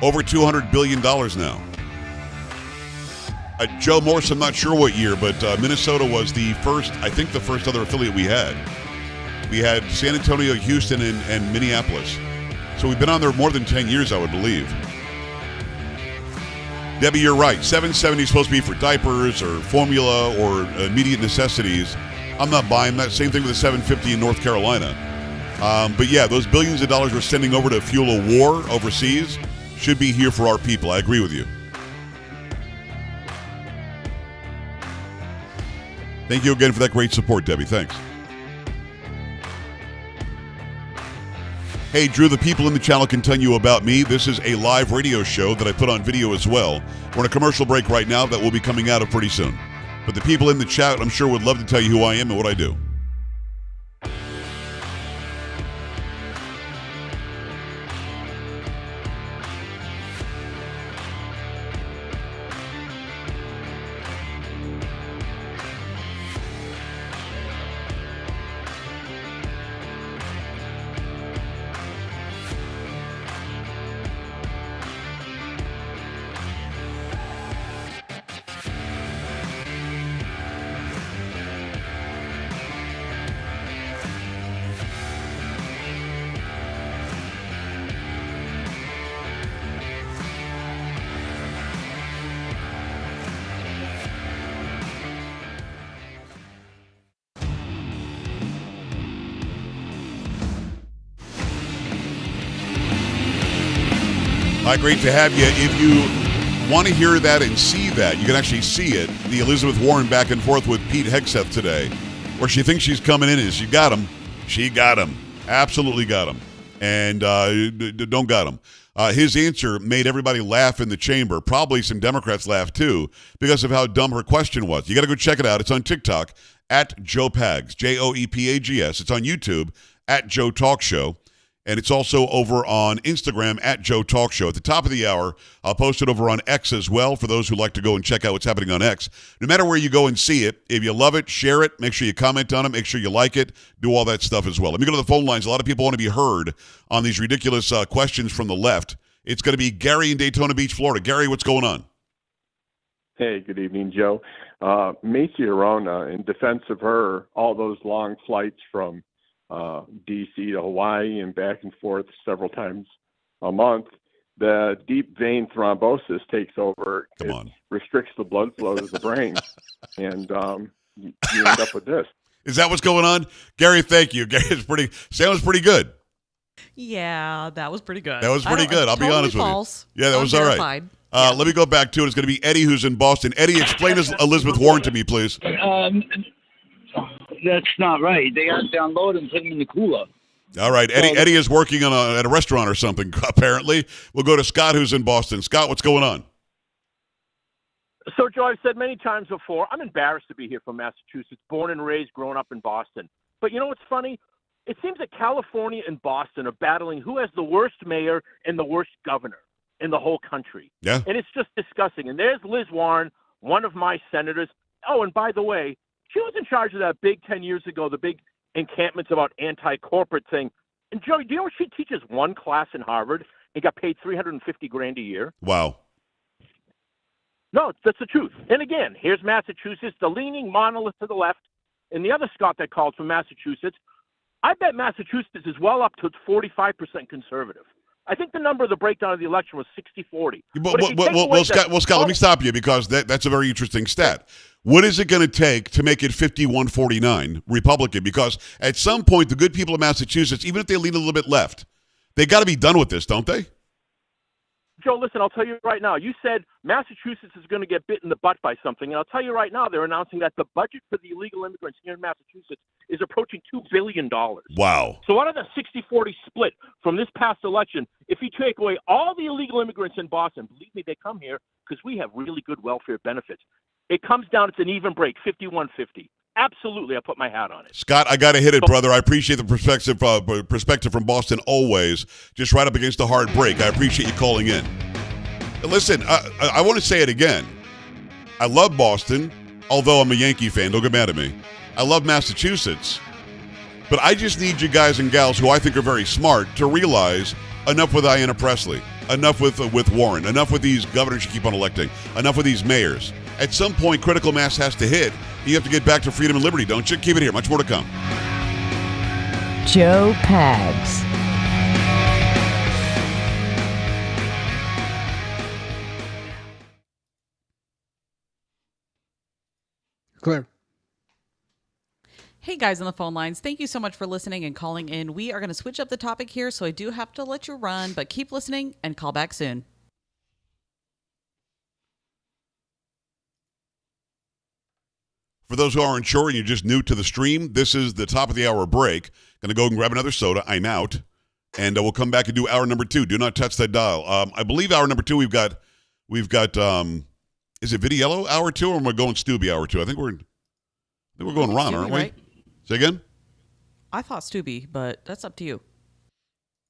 Over $200 billion now. Joe Morse, I'm not sure what year, but Minnesota was the first, I think the first other affiliate we had. We had San Antonio, Houston, and Minneapolis. So we've been on there more than 10 years, I would believe. Debbie, you're right. $770 is supposed to be for diapers or formula or immediate necessities. I'm not buying that. Same thing with the $750 in North Carolina. But yeah, those billions of dollars we're sending over to fuel a war overseas should be here for our people. I agree with you. Thank you again for that great support, Debbie. Thanks. Hey, Drew, the people in the channel can tell you about me. This is a live radio show that I put on video as well. We're on a commercial break right now that will be coming out of pretty soon. But the people in the chat, I'm sure, would love to tell you who I am and what I do. Hi, great to have you. If you want to hear that and see that, you can actually see it. The Elizabeth Warren back and forth with Pete Hegseth today, where she thinks she's coming in, and she got him. She got him. Absolutely got him. And don't got him. His answer made everybody laugh in the chamber. Probably some Democrats laugh too because of how dumb her question was. You got to go check it out. It's on TikTok at Joe Pags, Joepags. It's on YouTube at Joe Talk Show. And it's also over on Instagram at Joe Talk Show. At the top of the hour, I'll post it over on X as well for those who like to go and check out what's happening on X. No matter where you go and see it, if you love it, share it. Make sure you comment on it. Make sure you like it. Do all that stuff as well. Let me go to the phone lines. A lot of people want to be heard on these ridiculous questions from the left. It's going to be Gary in Daytona Beach, Florida. Gary, what's going on? Hey, good evening, Joe. Macy Arona, in defense of her, all those long flights from D.C. to Hawaii and back and forth several times a month, the deep vein thrombosis takes over. It restricts the blood flow to the brain, and you end up with this. Is that what's going on? Gary, thank you. Gary, sounds pretty good. Yeah, that was pretty good. That was pretty good. I'll be honest with you. Yeah, that was all right. Let me go back to it. It's going to be Eddie, who's in Boston. Eddie, explain Elizabeth Warren to me, please. That's not right. They got to download and put them in the cooler. All right, Eddie is working at a restaurant or something, apparently. We'll go to Scott, who's in Boston. Scott, what's going on? So, Joe, I've said many times before, I'm embarrassed to be here from Massachusetts, born and raised, growing up in Boston. But you know what's funny? It seems that California and Boston are battling who has the worst mayor and the worst governor in the whole country. Yeah. And it's just disgusting. And there's Liz Warren, one of my senators. Oh, and by the way, she was in charge of that big 10 years ago, the big encampments about anti-corporate thing. And, Joe, do you know she teaches one class in Harvard and got paid $350,000 a year? Wow. No, that's the truth. And again, here's Massachusetts, the leaning monolith to the left, and the other Scott that called from Massachusetts. I bet Massachusetts is well up to 45% conservative. I think the number of the breakdown of the election was 60-40. Scott, let me stop you because that's a very interesting stat. What is it going to take to make it 51-49 Republican? Because at some point, the good people of Massachusetts, even if they lean a little bit left, they got to be done with this, don't they? Joe, listen, I'll tell you right now. You said Massachusetts is going to get bit in the butt by something, and I'll tell you right now, they're announcing that the budget for the illegal immigrants here in Massachusetts is approaching $2 billion. Wow. So out of the 60-40 split from this past election, if you take away all the illegal immigrants in Boston, believe me, they come here because we have really good welfare benefits. It comes down, it's an even break, 51-50. Absolutely, I put my hat on it. Scott, I got to hit it, brother. I appreciate the perspective from Boston always. Just right up against the hard break. I appreciate you calling in. Listen, I want to say it again. I love Boston, although I'm a Yankee fan. Don't get mad at me. I love Massachusetts. But I just need you guys and gals who I think are very smart to realize enough with Ayanna Pressley, enough with Warren, enough with these governors you keep on electing, enough with these mayors. At some point, critical mass has to hit. You have to get back to freedom and liberty, don't you? Keep it here. Much more to come. Joe Pags. Clear. Hey guys on the phone lines, thank you so much for listening and calling in. We are going to switch up the topic here, so I do have to let you run, but keep listening and call back soon. For those who aren't sure and you're just new to the stream, this is the top of the hour break. Going to go and grab another soda. I'm out. And we'll come back and do hour number 2. Do not touch that dial. I believe hour number 2 we've got is it Vidiello hour 2 or am I going Stubby hour 2? I think we're going Ron, aren't we? Right? Say again? I thought Stubby, but that's up to you.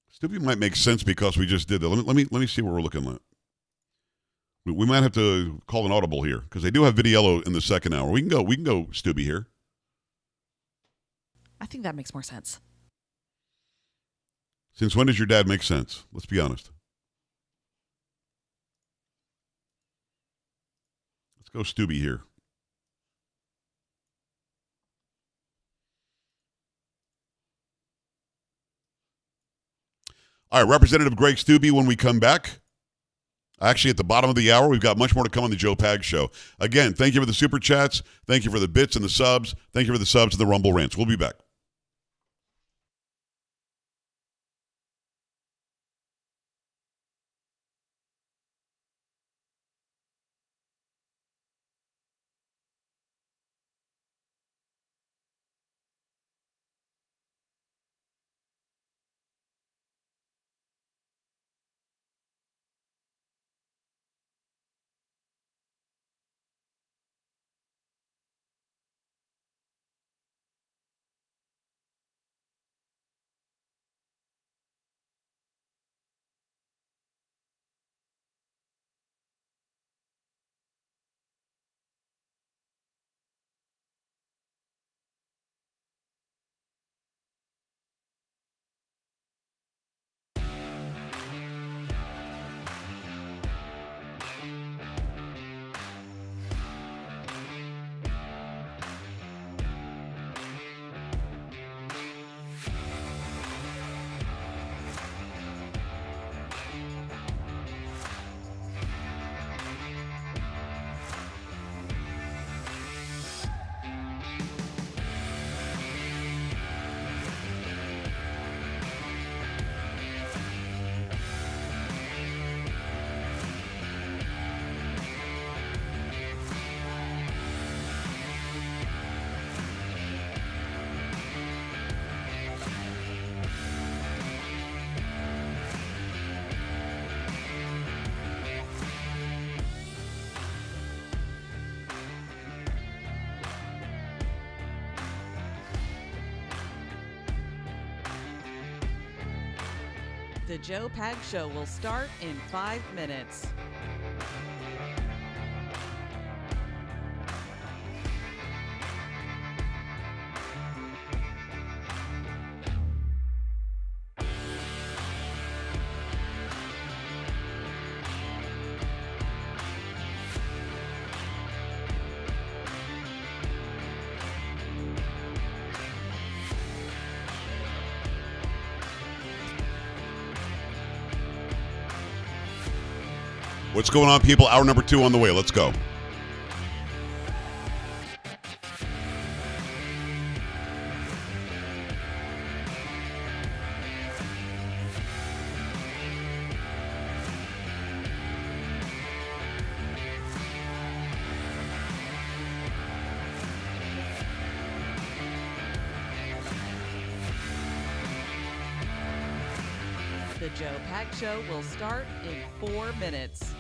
Stubby might make sense because we just did that. Let me see what we're looking at. We might have to call an audible here because they do have Vidiello in the second hour. We can go Stubby here. I think that makes more sense. Since when does your dad make sense? Let's be honest. Let's go Stubby here. All right, Representative Greg Stubbe when we come back. Actually, at the bottom of the hour, we've got much more to come on the Joe Pags Show. Again, thank you for the super chats. Thank you for the bits and the subs. Thank you for the subs and the Rumble rants. We'll be back. The Joe Pag Show will start in 5 minutes. What's going on, people? Hour number 2 on the way. Let's go. The Joe Pag Show will start in 4 minutes.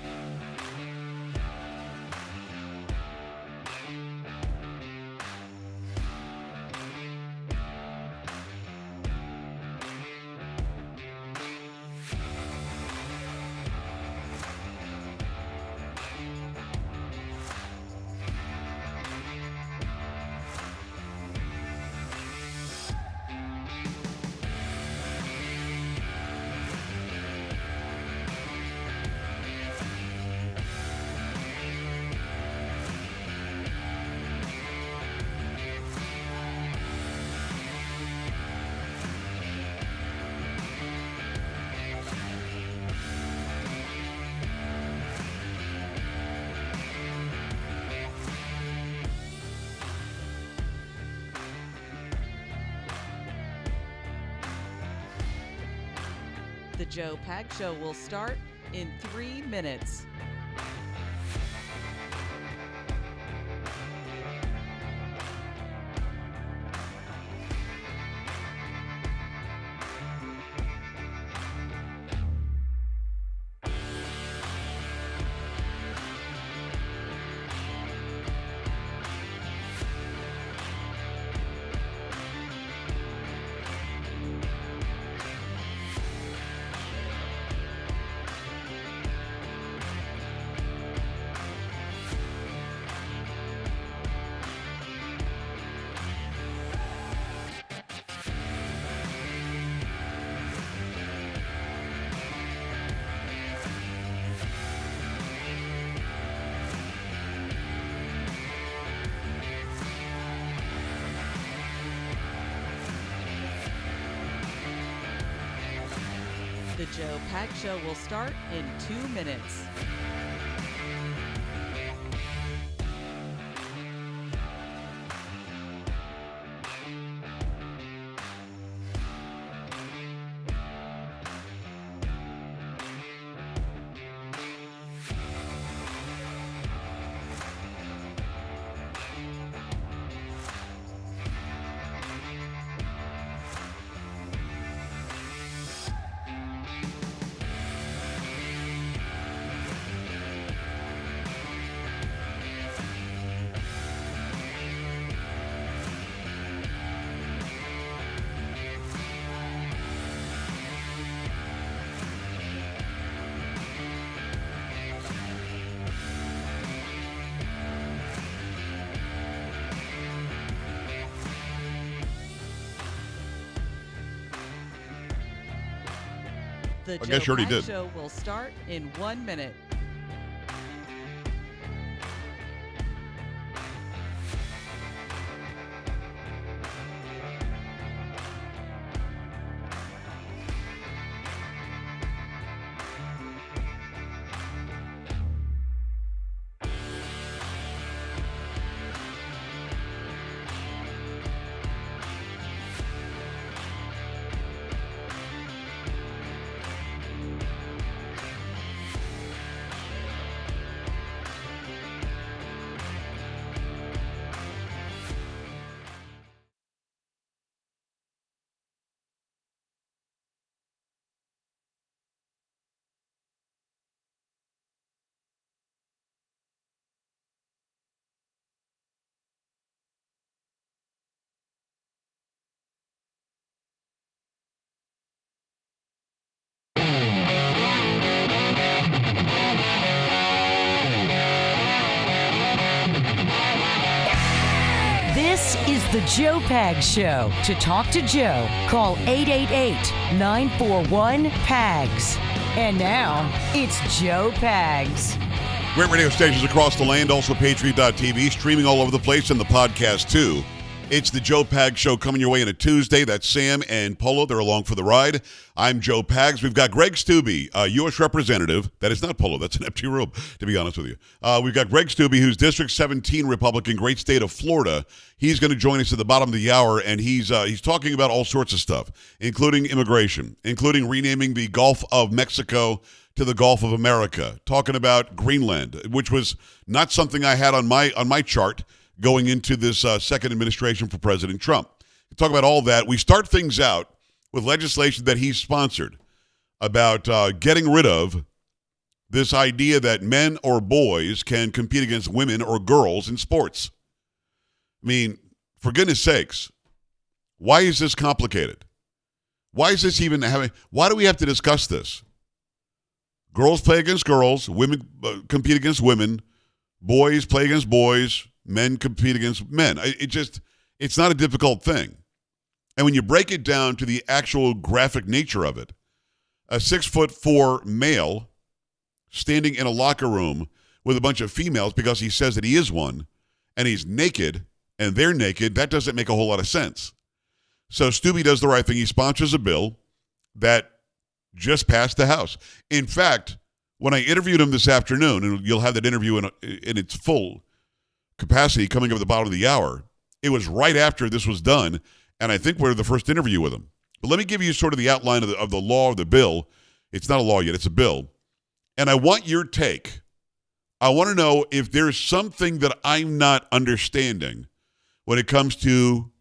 The Joe Pag Show will start in 3 minutes. The Joe Pag Show will start in 2 minutes. The I guess Joe you already Pag did. Show will start in 1 minute. The Joe Pags Show. To talk to Joe, call 888-941-PAGS. And now, it's Joe Pags. Great radio stations across the land, also Patriot.tv, streaming all over the place, and the podcast, too. It's the Joe Pags Show coming your way on a Tuesday. That's Sam and Polo. They're along for the ride. I'm Joe Pags. We've got Greg Steube, a U.S. representative. That is not Polo. That's an empty room, to be honest with you. We've got Greg Steube, who's District 17 Republican, great state of Florida. He's going to join us at the bottom of the hour, and he's talking about all sorts of stuff, including immigration, including renaming the Gulf of Mexico to the Gulf of America, talking about Greenland, which was not something I had on my chart going into this second administration for President Trump. We talk about all that. We start things out with legislation that he's sponsored about getting rid of this idea that men or boys can compete against women or girls in sports. I mean, for goodness sakes, why is this complicated? Why is this even why do we have to discuss this? Girls play against girls, women compete against women, boys play against boys, men compete against men. It's not a difficult thing. And when you break it down to the actual graphic nature of it, a 6'4" male standing in a locker room with a bunch of females because he says that he is one, and he's naked, and they're naked, that doesn't make a whole lot of sense. So Steube does the right thing. He sponsors a bill that just passed the House. In fact, when I interviewed him this afternoon, and you'll have that interview in its full capacity coming up at the bottom of the hour, it was right after this was done, and I think we're the first interview with him. But let me give you sort of the outline of the law, of the bill. It's not a law yet, it's a bill. And I want your take. I want to know if there's something that I'm not understanding when it comes to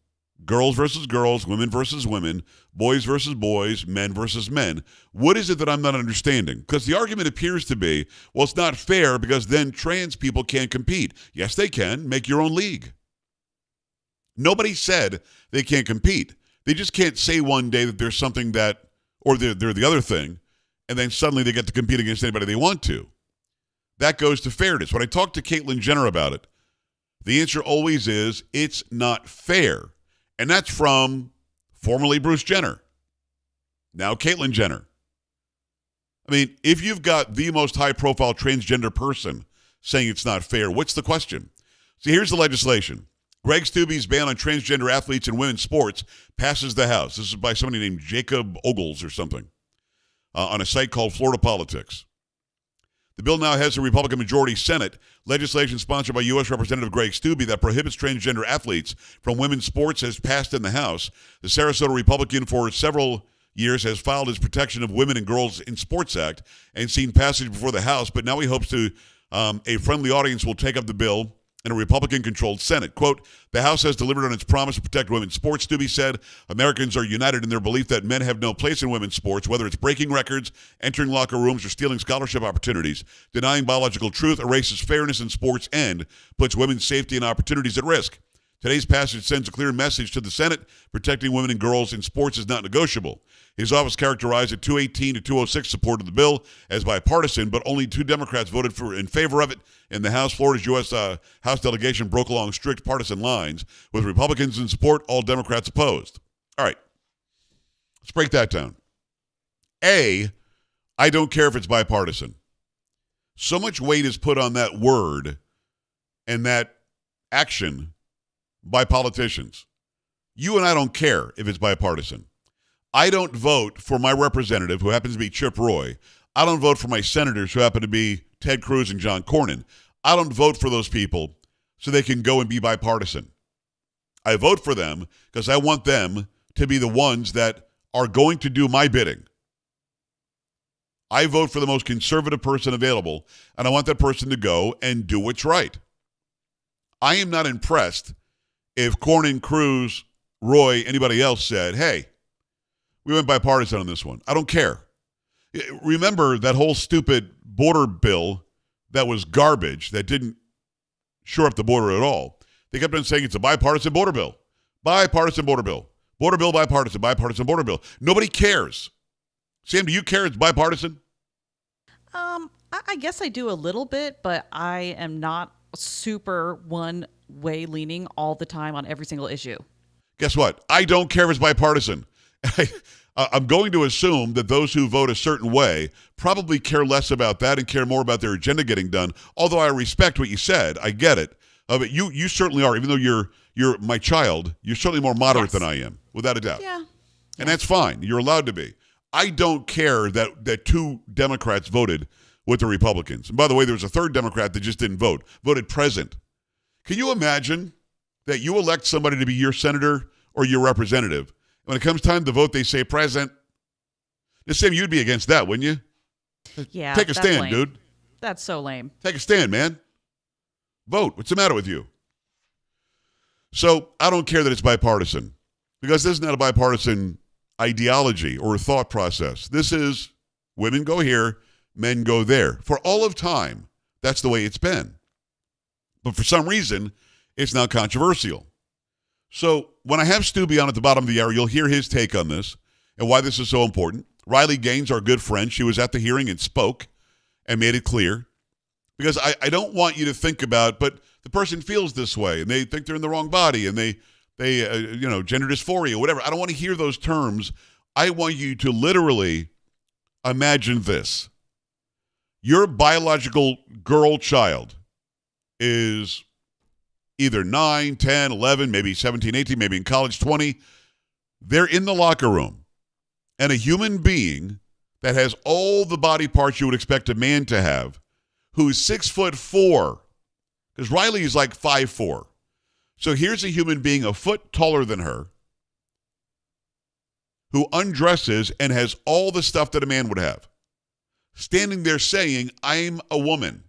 girls versus girls, women versus women, boys versus boys, men versus men. What is it that I'm not understanding? Because the argument appears to be, well, it's not fair because then trans people can't compete. Yes, they can. Make your own league. Nobody said they can't compete. They just can't say one day that there's something that, or they're the other thing, and then suddenly they get to compete against anybody they want to. That goes to fairness. When I talk to Caitlyn Jenner about it, the answer always is, it's not fair. And that's from formerly Bruce Jenner, now Caitlyn Jenner. I mean, if you've got the most high-profile transgender person saying it's not fair, what's the question? See, here's the legislation. Greg Steube's ban on transgender athletes in women's sports passes the House. This is by somebody named Jacob Ogles or something on a site called Florida Politics. The bill now has a Republican majority Senate. Legislation sponsored by U.S. Representative Greg Steube that prohibits transgender athletes from women's sports has passed in the House. The Sarasota Republican for several years has filed his Protection of Women and Girls in Sports Act and seen passage before the House, but now he hopes to a friendly audience will take up the bill in a Republican-controlled Senate. Quote, the House has delivered on its promise to protect women's sports, Steube said. Americans are united in their belief that men have no place in women's sports, whether it's breaking records, entering locker rooms, or stealing scholarship opportunities. Denying biological truth erases fairness in sports and puts women's safety and opportunities at risk. Today's passage sends a clear message to the Senate. Protecting women and girls in sports is not negotiable. His office characterized a 218 to 206 support of the bill as bipartisan, but only 2 Democrats voted in favor of it in the House. Florida's U.S. House delegation broke along strict partisan lines. With Republicans in support, all Democrats opposed. All right. Let's break that down. A, I don't care if it's bipartisan. So much weight is put on that word and that action by politicians. You and I don't care if it's bipartisan. I don't vote for my representative, who happens to be Chip Roy. I don't vote for my senators, who happen to be Ted Cruz and John Cornyn. I don't vote for those people so they can go and be bipartisan. I vote for them because I want them to be the ones that are going to do my bidding. I vote for the most conservative person available, and I want that person to go and do what's right. I am not impressed if Cornyn, Cruz, Roy, anybody else said, hey, we went bipartisan on this one. I don't care. Remember that whole stupid border bill that was garbage, that didn't shore up the border at all. They kept on saying it's a bipartisan border bill. Bipartisan border bill. Border bill, bipartisan, bipartisan border bill. Nobody cares. Sam, do you care it's bipartisan? I guess I do a little bit, but I am not super one way leaning all the time on every single issue. Guess what? I don't care if it's bipartisan. I'm going to assume that those who vote a certain way probably care less about that and care more about their agenda getting done. Although I respect what you said, I get it. But you certainly are, even though you're my child, you're certainly more moderate than I am, without a doubt. Yeah. And that's fine. You're allowed to be. I don't care that 2 Democrats voted with the Republicans. And by the way, there was a 3rd Democrat that just didn't vote, voted present. Can you imagine that you elect somebody to be your senator or your representative? When it comes time to vote, they say present. The same, you'd be against that, wouldn't you? Yeah. Take a that's stand, lame. dude. That's so lame. Take a stand, man. Vote. What's the matter with you? So I don't care that it's bipartisan, because this is not a bipartisan ideology or thought process. This is women go here, men go there. For all of time, that's the way it's been. But for some reason, it's now controversial. So when I have Stubby on at the bottom of the hour, you'll hear his take on this and why this is so important. Riley Gaines, our good friend, she was at the hearing and spoke and made it clear. Because I don't want you to think about, but the person feels this way and they think they're in the wrong body and they gender dysphoria, whatever. I don't want to hear those terms. I want you to literally imagine this. Your biological girl child is either 9, 10, 11, maybe 17, 18, maybe in college, 20. They're in the locker room. And a human being that has all the body parts you would expect a man to have, who's 6'4", because Riley is like 5'4". So here's a human being a foot taller than her, who undresses and has all the stuff that a man would have, standing there saying, I'm a woman.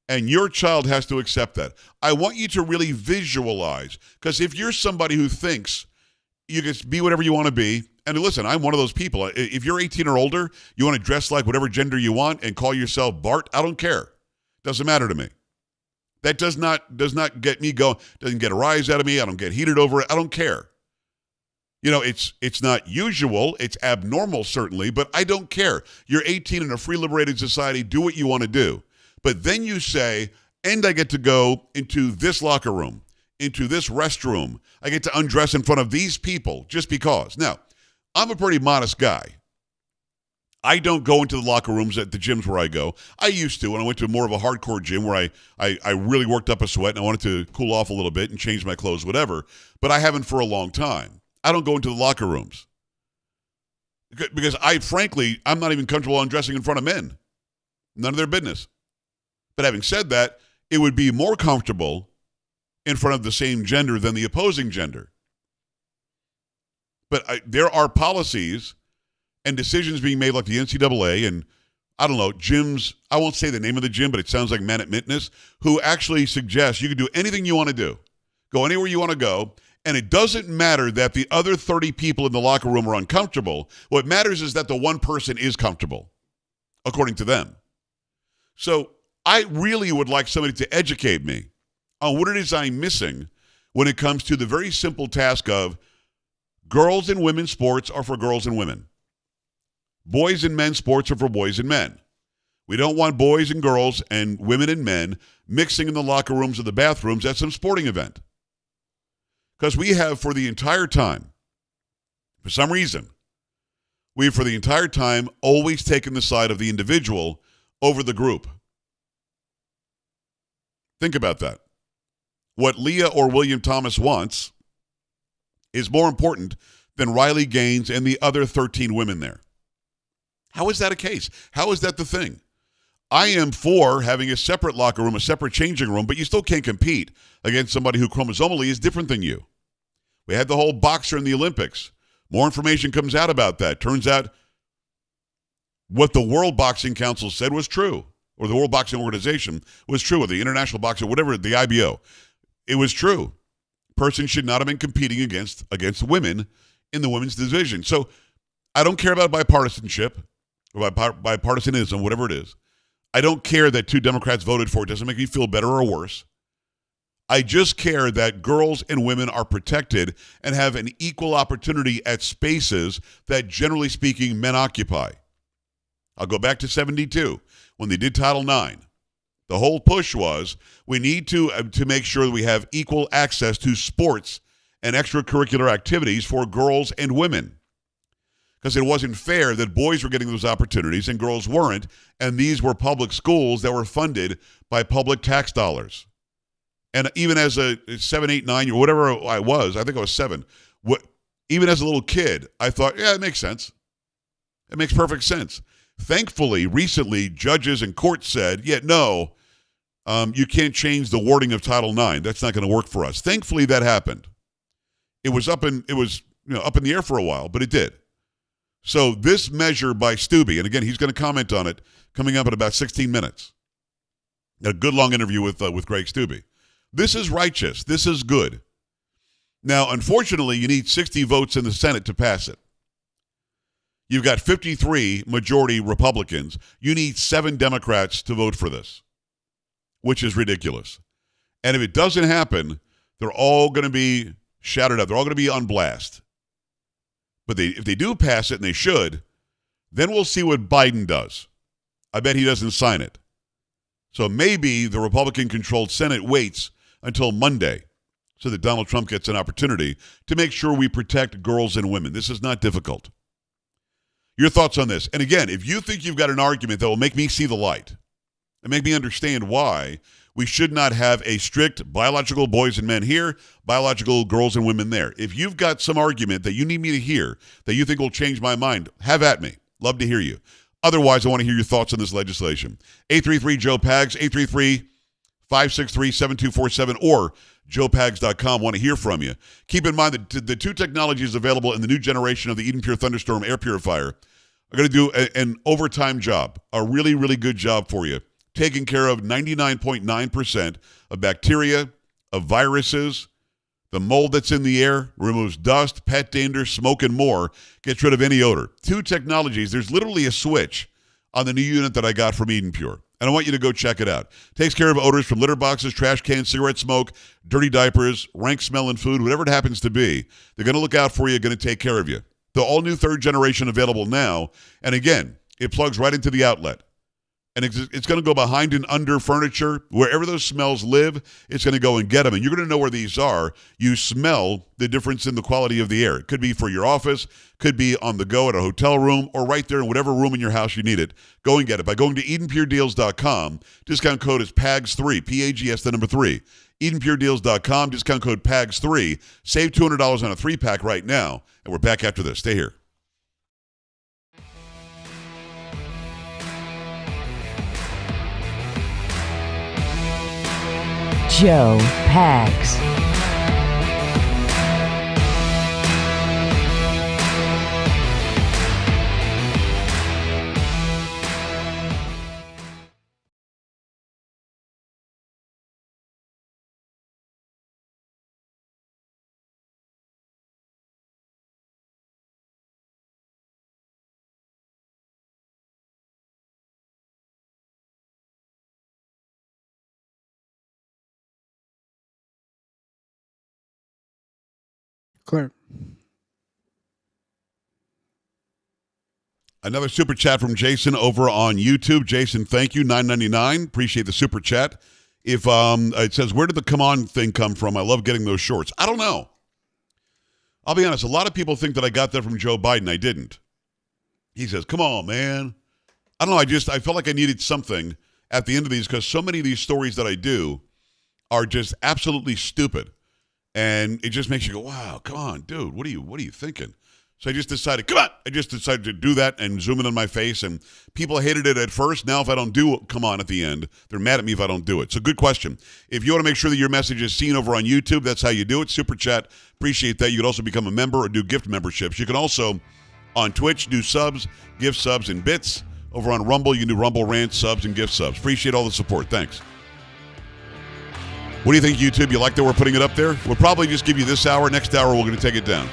And your child has to accept that. I want you to really visualize, because if you're somebody who thinks you can be whatever you want to be, and listen, I'm one of those people. If you're 18 or older, you want to dress like whatever gender you want and call yourself Bart, I don't care. Doesn't matter to me. That does not get me going, doesn't get a rise out of me. I don't get heated over it. I don't care. You know, it's not usual. It's abnormal, certainly, but I don't care. You're 18 in a free, liberated society. Do what you want to do. But then you say, and I get to go into this locker room, into this restroom. I get to undress in front of these people just because. Now, I'm a pretty modest guy. I don't go into the locker rooms at the gyms where I go. I used to when I went to more of a hardcore gym where I really worked up a sweat and I wanted to cool off a little bit and change my clothes, whatever. But I haven't for a long time. I don't go into the locker rooms because I'm not even comfortable undressing in front of men. None of their business. But having said that, it would be more comfortable in front of the same gender than the opposing gender. But there are policies and decisions being made like the NCAA and, I don't know, gyms, I won't say the name of the gym, but it sounds like Man at Mitness, who actually suggest you can do anything you want to do. Go anywhere you want to go, and it doesn't matter that the other 30 people in the locker room are uncomfortable. What matters is that the one person is comfortable, according to them. So I really would like somebody to educate me on what it is I'm missing when it comes to the very simple task of girls and women's sports are for girls and women. Boys and men's sports are for boys and men. We don't want boys and girls and women and men mixing in the locker rooms or the bathrooms at some sporting event. Because we have for the entire time, for some reason, we've for the entire time always taken the side of the individual over the group. Think about that. What Leah or William Thomas wants is more important than Riley Gaines and the other 13 women there. How is that a case? How is that the thing? I am for having a separate locker room, a separate changing room, but you still can't compete against somebody who chromosomally is different than you. We had the whole boxer in the Olympics. More information comes out about that. Turns out what the World Boxing Council said was true, or the World Boxing Organization was true, or the International Boxing, whatever, the IBO. It was true. Person should not have been competing against women in the women's division. So I don't care about bipartisanship or bipartisanism, whatever it is. I don't care that 2 Democrats voted for it. It doesn't make me feel better or worse. I just care that girls and women are protected and have an equal opportunity at spaces that, generally speaking, men occupy. I'll go back to 72 when they did Title IX. The whole push was we need to make sure that we have equal access to sports and extracurricular activities for girls and women. Because it wasn't fair that boys were getting those opportunities and girls weren't, and these were public schools that were funded by public tax dollars. And even as a 7, 8, 9 year, whatever I was, I think I was 7. Even as a little kid, I thought, yeah, it makes sense. It makes perfect sense. Thankfully, recently, judges and courts said, yeah, no, you can't change the wording of Title IX. That's not going to work for us. Thankfully, that happened. It was up in the air for a while, but it did. So this measure by Stubbe, and again, he's going to comment on it coming up in about 16 minutes. A good long interview with Greg Stubbe. This is righteous. This is good. Now, unfortunately, you need 60 votes in the Senate to pass it. You've got 53 majority Republicans. You need 7 Democrats to vote for this, which is ridiculous. And if it doesn't happen, they're all going to be shouted out. They're all going to be on blast. But if they do pass it, and they should, then we'll see what Biden does. I bet he doesn't sign it. So maybe the Republican-controlled Senate waits until Monday so that Donald Trump gets an opportunity to make sure we protect girls and women. This is not difficult. Your thoughts on this? And again, if you think you've got an argument that will make me see the light and make me understand why we should not have a strict biological boys and men here, biological girls and women there. If you've got some argument that you need me to hear that you think will change my mind, have at me. Love to hear you. Otherwise, I want to hear your thoughts on this legislation. 833-JOE-PAGS, 833-563-7247, or joepags.com. Want to hear from you. Keep in mind that the 2 technologies available in the new generation of the Eden Pure Thunderstorm air purifier are going to do an overtime job, a really, really good job for you, taking care of 99.9% of bacteria, of viruses, the mold that's in the air, removes dust, pet dander, smoke, and more, gets rid of any odor. 2 technologies. There's literally a switch on the new unit that I got from Eden Pure. And I want you to go check it out. Takes care of odors from litter boxes, trash cans, cigarette smoke, dirty diapers, rank smell in food, whatever it happens to be. They're going to look out for you, going to take care of you. The all-new 3rd generation available now. And again, it plugs right into the outlet. And it's going to go behind and under furniture. Wherever those smells live, it's going to go and get them. And you're going to know where these are. You smell the difference in the quality of the air. It could be for your office, could be on the go at a hotel room, or right there in whatever room in your house you need it. Go and get it by going to EdenPureDeals.com. Discount code is PAGS3, P-A-G-S, the number 3. EdenPureDeals.com, discount code PAGS3. Save $200 on a 3-pack right now. And we're back after this. Stay here. Joe Pags. Clear. Another super chat from Jason over on YouTube. Jason, thank you. $9.99. Appreciate the super chat. If it says, where did the come on thing come from? I love getting those shorts. I don't know. I'll be honest. A lot of people think that I got that from Joe Biden. I didn't. He says, come on, man. I don't know. I felt like I needed something at the end of these because so many of these stories that I do are just absolutely stupid. And it just makes you go, wow, come on, dude, what are you thinking? So I just decided, to do that and zoom in on my face. And people hated it at first. Now if I don't do come on at the end, they're mad at me if I don't do it. So good question. If you want to make sure that your message is seen over on YouTube, that's how you do it. Super chat. Appreciate that. You can also become a member or do gift memberships. You can also, on Twitch, do subs, gift subs, and bits. Over on Rumble, you can do Rumble rants, subs, and gift subs. Appreciate all the support. Thanks. What do you think, YouTube? You like that we're putting it up there? We'll probably just give you this hour. Next hour, we're going to take it down.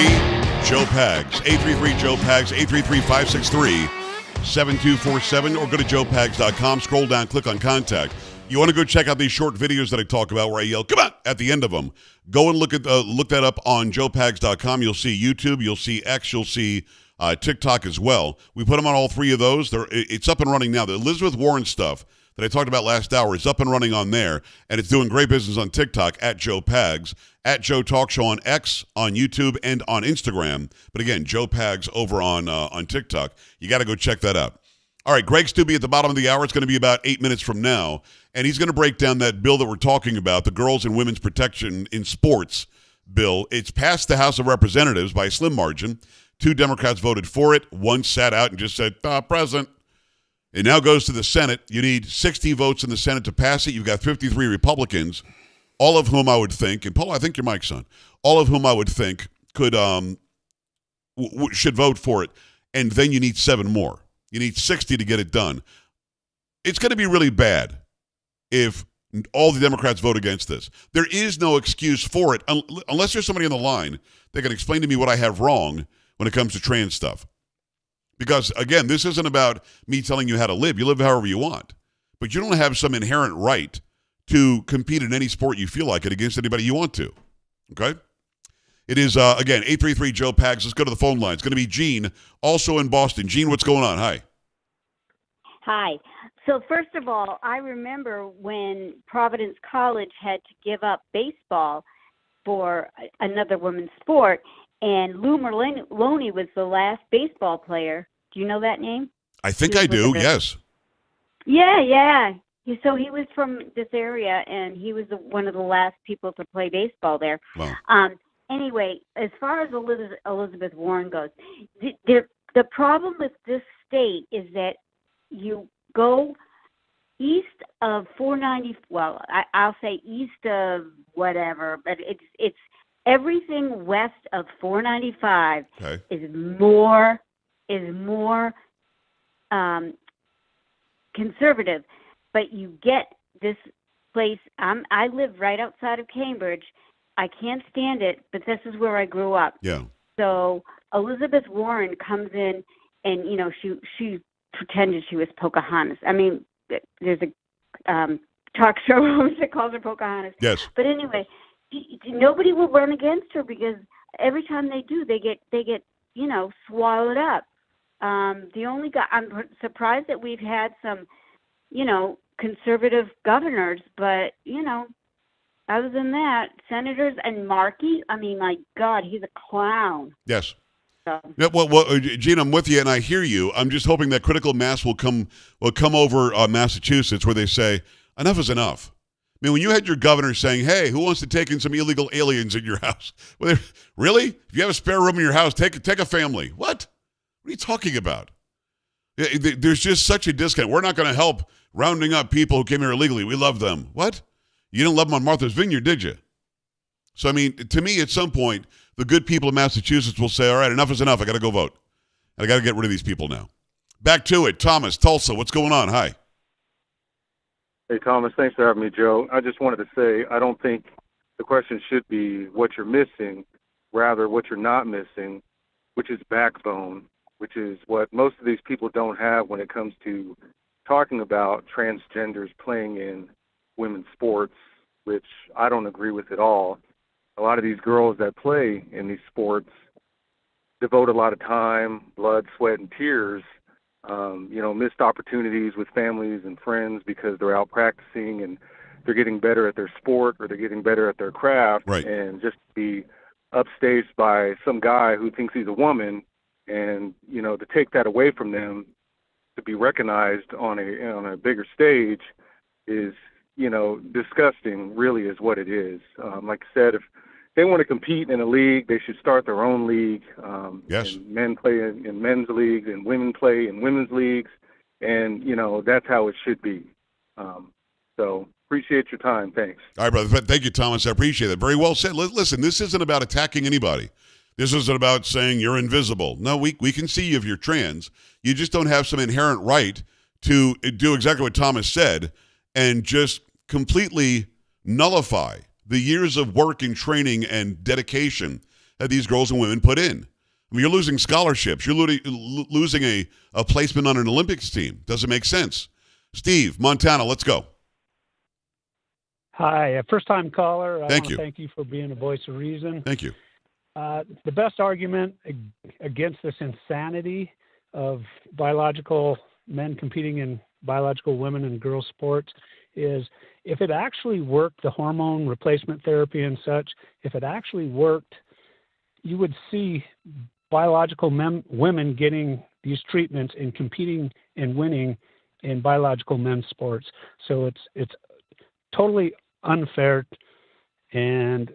833-JOE-PAGS. 833-JOE-PAGS, 833-563-7247, or go to joepags.com. Scroll down, click on Contact. You want to go check out these short videos that I talk about where I yell, "Come on!" at the end of them. Go and look that up on joepags.com. You'll see YouTube, you'll see X, you'll see TikTok as well. We put them on all three of those. It's up and running now. The Elizabeth Warren stuff that I talked about last hour is up and running on there, and it's doing great business on TikTok at Joe Pags, at Joe Talk Show on X, on YouTube, and on Instagram. But again, Joe Pags over on TikTok. You got to go check that out. All right, Greg Stubbe at the bottom of the hour. It's going to be about 8 minutes from now, and he's going to break down that bill that we're talking about, the Girls and Women's Protection in Sports bill. It's passed the House of Representatives by a slim margin. 2 Democrats voted for it. 1 sat out and just said, present. It now goes to the Senate. You need 60 votes in the Senate to pass it. You've got 53 Republicans, all of whom I would think, and Paul, I think you're Mike's son, all of whom I would think could should vote for it. And then you need 7 more. You need 60 to get it done. It's going to be really bad if all the Democrats vote against this. There is no excuse for it unless there's somebody on the line that can explain to me what I have wrong when it comes to trans stuff. Because, again, this isn't about me telling you how to live. You live however you want. But you don't have some inherent right to compete in any sport you feel like it against anybody you want to. Okay? It is, again, 833-JOE-PAGS. Let's go to the phone line. It's going to be Gene, also in Boston. Gene, what's going on? Hi. Hi. So first of all, I remember when Providence College had to give up baseball for another women's sport, and Lou Merloni was the last baseball player. Do you know that name? I think I do, yes. Yeah. So he was from this area, and he was one of the last people to play baseball there. Wow. Anyway, as far as Elizabeth Warren goes, the problem with this state is that you go east of 490. Well, I'll say east of whatever, but it's everything west of 495 is more conservative. But you get this place. I live right outside of Cambridge. I can't stand it, but this is where I grew up. Yeah. So Elizabeth Warren comes in, and she pretended she was Pocahontas. I mean, there's a talk show host that calls her Pocahontas. Yes. But anyway, nobody will run against her because every time they do, they get swallowed up. The only guy, I'm surprised that we've had some, conservative governors, but other than that, senators and Markey, I mean, my God, he's a clown. Yes. So. Yeah, well, Gene, I'm with you, and I hear you. I'm just hoping that critical mass will come over Massachusetts, where they say enough is enough. I mean, when you had your governor saying, "Hey, who wants to take in some illegal aliens in your house?" Well, really? If you have a spare room in your house, take a family. What are you talking about? There's just such a disconnect. We're not going to help rounding up people who came here illegally. We love them. What? You didn't love them on Martha's Vineyard, did you? So, I mean, to me, at some point, the good people of Massachusetts will say, all right, enough is enough. I got to go vote. I got to get rid of these people now. Back to it. Thomas, Tulsa, what's going on? Hi. Hey, Thomas, thanks for having me, Joe. I just wanted to say I don't think the question should be what you're missing, rather what you're not missing, which is backbone, which is what most of these people don't have when it comes to talking about transgenders playing in women's sports, which I don't agree with at all. A lot of these girls that play in these sports devote a lot of time, blood, sweat, and tears, missed opportunities with families and friends because they're out practicing and they're getting better at their sport or they're getting better at their craft. Right. And just to be upstaged by some guy who thinks he's a woman and, to take that away from them, to be recognized on a bigger stage is, disgusting, really is what it is. Like I said, if they want to compete in a league, they should start their own league. Yes. And men play in men's leagues and women play in women's leagues. And, that's how it should be. So appreciate your time. Thanks. All right, brother. Thank you, Thomas. I appreciate it. Very well said. Listen, this isn't about attacking anybody. This isn't about saying you're invisible. No, we can see you if you're trans. You just don't have some inherent right to do exactly what Thomas said and just completely nullify the years of work and training and dedication that these girls and women put in. I mean, you're losing scholarships. You're losing a placement on an Olympics team. Doesn't make sense. Steve, Montana, let's go. Hi, a first-time caller. I Thank want you. to thank you for being a voice of reason. Thank you. The best argument against this insanity of biological men competing in biological women and girls sports is if it actually worked, the hormone replacement therapy and such, if it actually worked, you would see biological women getting these treatments and competing and winning in biological men's sports. So it's totally unfair, and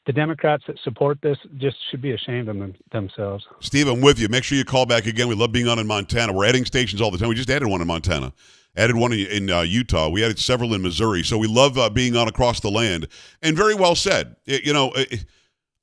the Democrats that support this just should be ashamed of themselves. Steve, I'm with you. Make sure you call back again. We love being on in Montana. We're adding stations all the time. We just added one in Montana, added one in Utah. We added several in Missouri. So we love being on across the land. And very well said.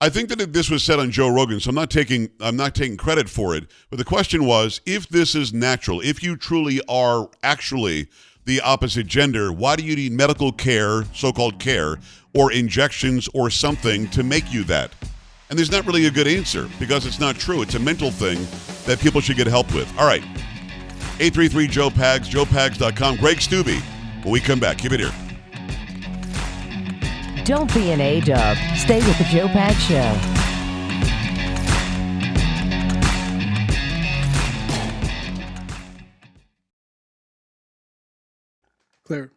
I think that this was said on Joe Rogan, so I'm not taking credit for it. But the question was, if this is natural, if you truly are actually the opposite gender, why do you need medical care, so-called care, or injections or something to make you that? And there's not really a good answer because it's not true. It's a mental thing that people should get help with. All right. 833-JOE-PAGS, joepags.com. Greg Stubbe. When we come back, keep it here. Don't be an A-dub. Stay with the Joe Pags Show. Clear.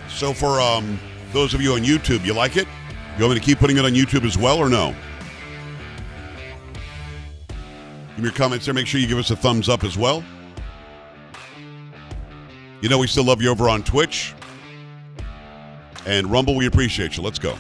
So for those of you on YouTube, you like it? You want me to keep putting it on YouTube as well or no? Give me your comments there. Make sure you give us a thumbs up as well. You know we still love you over on Twitch. And Rumble, we appreciate you. Let's go.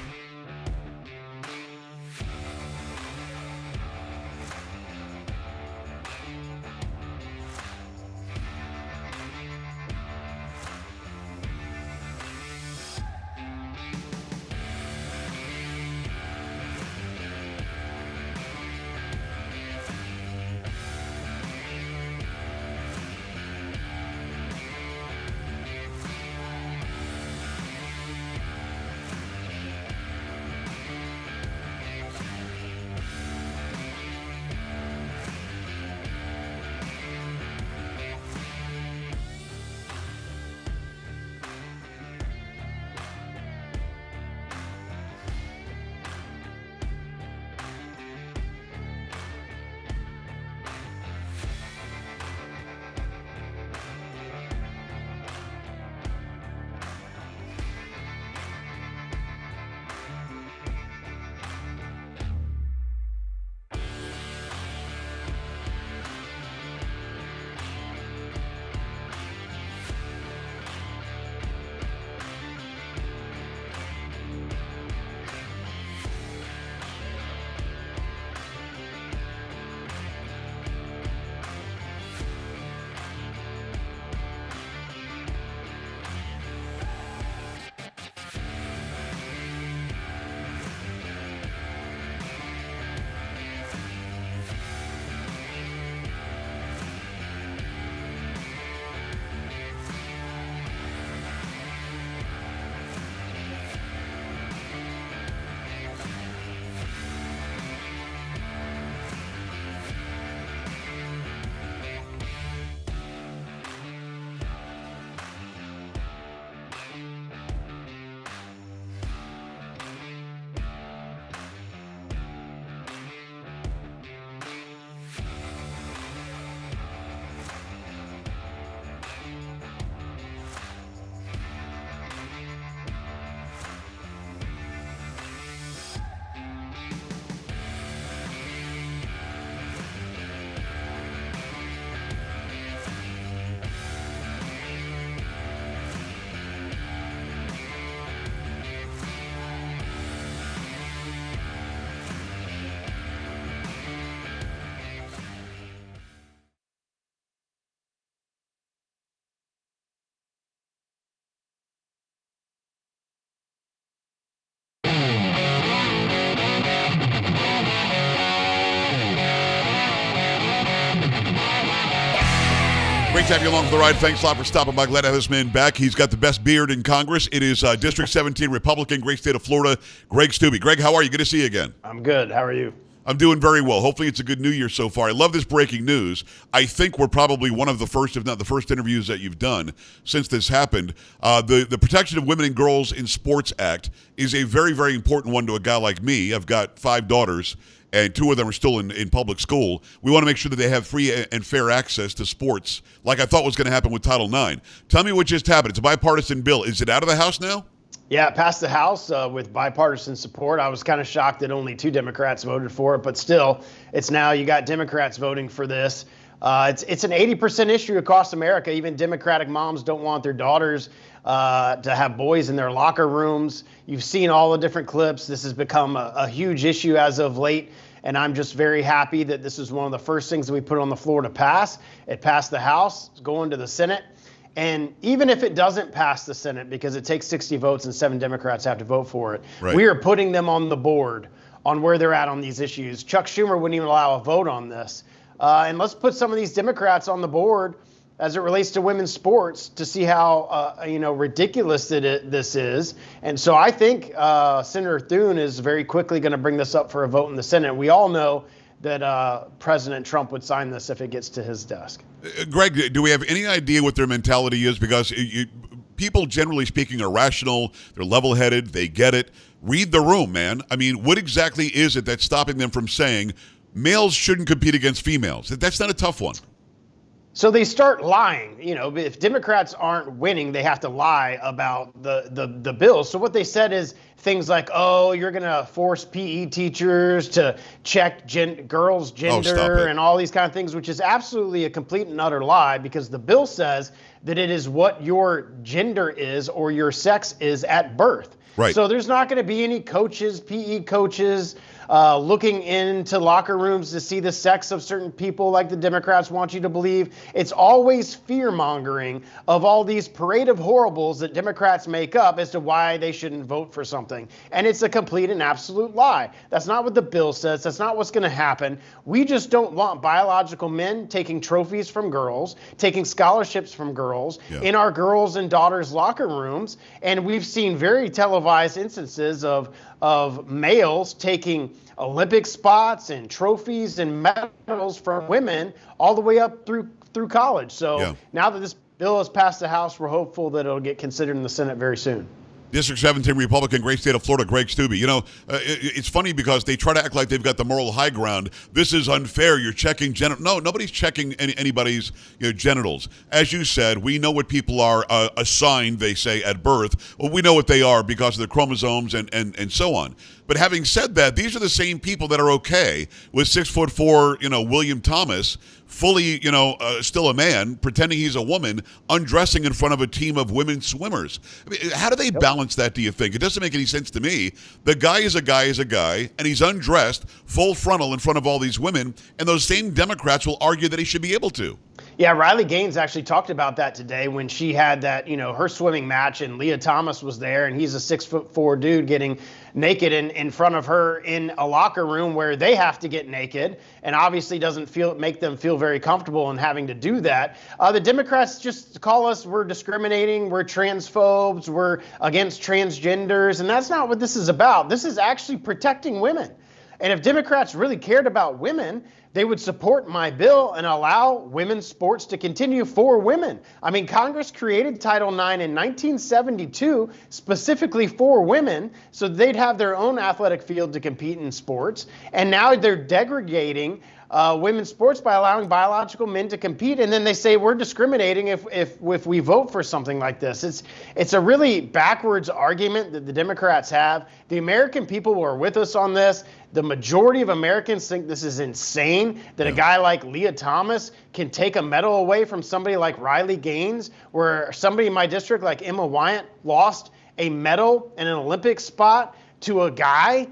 to have you along for the ride. Thanks a lot for stopping by. Glad to have this man back. He's got the best beard in Congress. It is District 17 Republican, great state of Florida, Greg Steube. Greg, how are you? Good to see you again. I'm good. How are you? I'm doing very well. Hopefully it's a good new year so far. I love this breaking news. I think we're probably one of the first, if not the first interviews that you've done since this happened. The Protection of Women and Girls in Sports Act is a very, very important one to a guy like me. I've got 5 daughters, and 2 of them are still in public school. We want to make sure that they have free and fair access to sports, like I thought was going to happen with Title IX. Tell me what just happened. It's a bipartisan bill. Is it out of the House now? Yeah, it passed the House with bipartisan support. I was kind of shocked that only 2 Democrats voted for it, but still, it's now you got Democrats voting for this. It's an 80% issue across America. Even Democratic moms don't want their daughters to have boys in their locker rooms. You've seen all the different clips. This has become a huge issue as of late, and I'm just very happy that this is one of the first things that we put on the floor to pass. It passed the House. It's going to the Senate. And even if it doesn't pass the Senate, because it takes 60 votes and 7 Democrats have to vote for it, right, we are putting them on the board on where they're at on these issues. Chuck Schumer wouldn't even allow a vote on this. And let's put some of these Democrats on the board as it relates to women's sports to see how ridiculous this is. And so I think Senator Thune is very quickly going to bring this up for a vote in the Senate. We all know that President Trump would sign this if it gets to his desk. Greg, do we have any idea what their mentality is? Because people, generally speaking, are rational. They're level-headed. They get it. Read the room, man. I mean, what exactly is it that's stopping them from saying males shouldn't compete against females? That's not a tough one. So they start lying. If Democrats aren't winning, they have to lie about the bill. So what they said is things like, oh, you're going to force PE teachers to check girls' gender and all these kind of things, which is absolutely a complete and utter lie, because the bill says that it is what your gender is or your sex is at birth. Right. So there's not going to be any coaches, PE coaches, looking into locker rooms to see the sex of certain people like the Democrats want you to believe. It's always fear-mongering of all these parade of horribles that Democrats make up as to why they shouldn't vote for something. And it's a complete and absolute lie. That's not what the bill says. That's not what's going to happen. We just don't want biological men taking trophies from girls, taking scholarships from girls in our girls' and daughters' locker rooms. And we've seen very televised instances of males taking Olympic spots and trophies and medals from women all the way up through college. So now that this bill has passed the House, we're hopeful that it'll get considered in the Senate very soon. District 17 Republican, great state of Florida, Greg Steube. It's funny because they try to act like they've got the moral high ground. This is unfair. You're checking genitals. No, nobody's checking anybody's genitals. As you said, we know what people are assigned, they say, at birth. Well, we know what they are because of the chromosomes and so on. But having said that, these are the same people that are okay with 6'4", William Thomas, fully, still a man, pretending he's a woman, undressing in front of a team of women swimmers. I mean, how do they balance that, do you think? It doesn't make any sense to me. The guy is a guy, and he's undressed, full frontal in front of all these women, and those same Democrats will argue that he should be able to. Yeah, Riley Gaines actually talked about that today when she had that, her swimming match, and Leah Thomas was there, and he's a 6'4" dude getting naked in front of her in a locker room where they have to get naked, and obviously doesn't make them feel very comfortable in having to do that. The Democrats just call us, we're discriminating, we're transphobes, we're against transgenders, and that's not what this is about. This is actually protecting women. And if Democrats really cared about women, they would support my bill and allow women's sports to continue for women. I mean, Congress created Title IX in 1972 specifically for women, so they'd have their own athletic field to compete in sports. And now they're degrading women's sports by allowing biological men to compete, and then they say we're discriminating if we vote for something like this. It's a really backwards argument that the Democrats have. The American people were with us on this. The majority of Americans think this is insane, that a guy like Leah Thomas can take a medal away from somebody like Riley Gaines, where somebody in my district like Emma Wyant lost a medal in an Olympic spot to a guy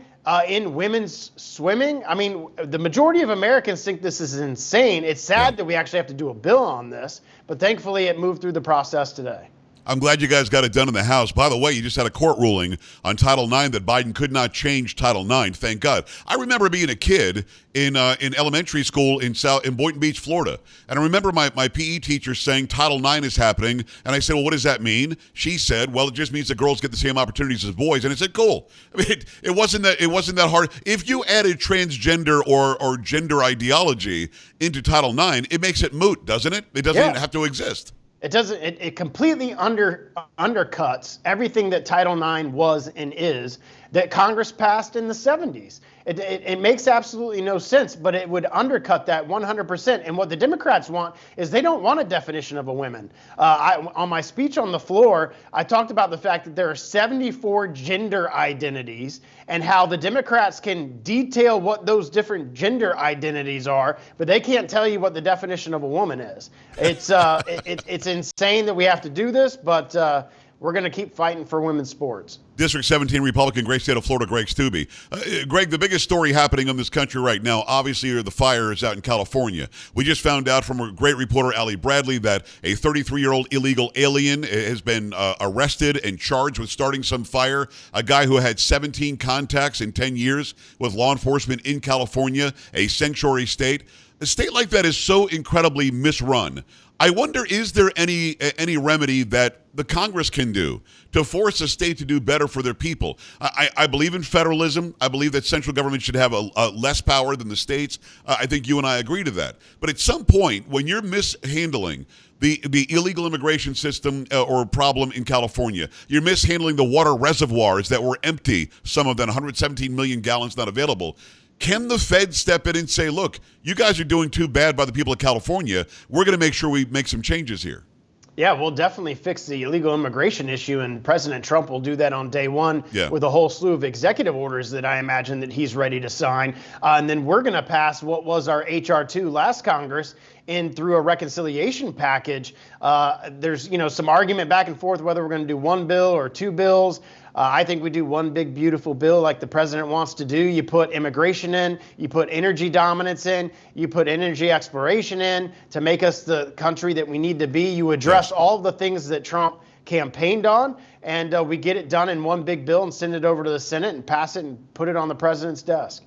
in women's swimming. I mean, the majority of Americans think this is insane. It's sad that we actually have to do a bill on this, but thankfully it moved through the process today. I'm glad you guys got it done in the House. By the way, you just had a court ruling on Title IX that Biden could not change Title IX. Thank God. I remember being a kid in elementary school in Boynton Beach, Florida, and I remember my PE teacher saying Title IX is happening, and I said, "Well, what does that mean?" She said, "Well, it just means that girls get the same opportunities as boys." And I said, "Cool." I mean, it wasn't that hard. If you added transgender or gender ideology into Title IX, it makes it moot, doesn't it? It doesn't even have to exist. It doesn't. It completely undercuts everything that Title IX was and is that Congress passed in the 70s. It makes absolutely no sense, but it would undercut that 100%. And what the Democrats want is they don't want a definition of a woman. On my speech on the floor, I talked about the fact that there are 74 gender identities and how the Democrats can detail what those different gender identities are, but they can't tell you what the definition of a woman is. It's it's insane that we have to do this, but we're going to keep fighting for women's sports. District 17 Republican, great state of Florida, Greg Stubbe. Greg, the biggest story happening in this country right now, obviously, are the fires out in California. We just found out from a great reporter, Ali Bradley, that a 33-year-old illegal alien has been arrested and charged with starting some fire. A guy who had 17 contacts in 10 years with law enforcement in California, a sanctuary state. A state like that is so incredibly misrun. I wonder, is there any remedy that the Congress can do to force a state to do better for their people? I believe in federalism. I believe that central government should have a less power than the states. I think you and I agree to that. But at some point, when you're mishandling the illegal immigration system or problem in California, you're mishandling the water reservoirs that were empty, some of them 117 million gallons not available. Can the Fed step in and say, look, you guys are doing too bad by the people of California. We're going to make sure we make some changes here? Yeah, we'll definitely fix the illegal immigration issue, and President Trump will do that on day one with a whole slew of executive orders that I imagine that he's ready to sign. And then we're going to pass what was our H.R. 2 last Congress in through a reconciliation package. There's, some argument back and forth whether we're going to do one bill or two bills. I think we do one big, beautiful bill like the president wants to do. You put immigration in, you put energy dominance in, you put energy exploration in to make us the country that we need to be. You address all the things that Trump campaigned on, and we get it done in one big bill and send it over to the Senate and pass it and put it on the president's desk.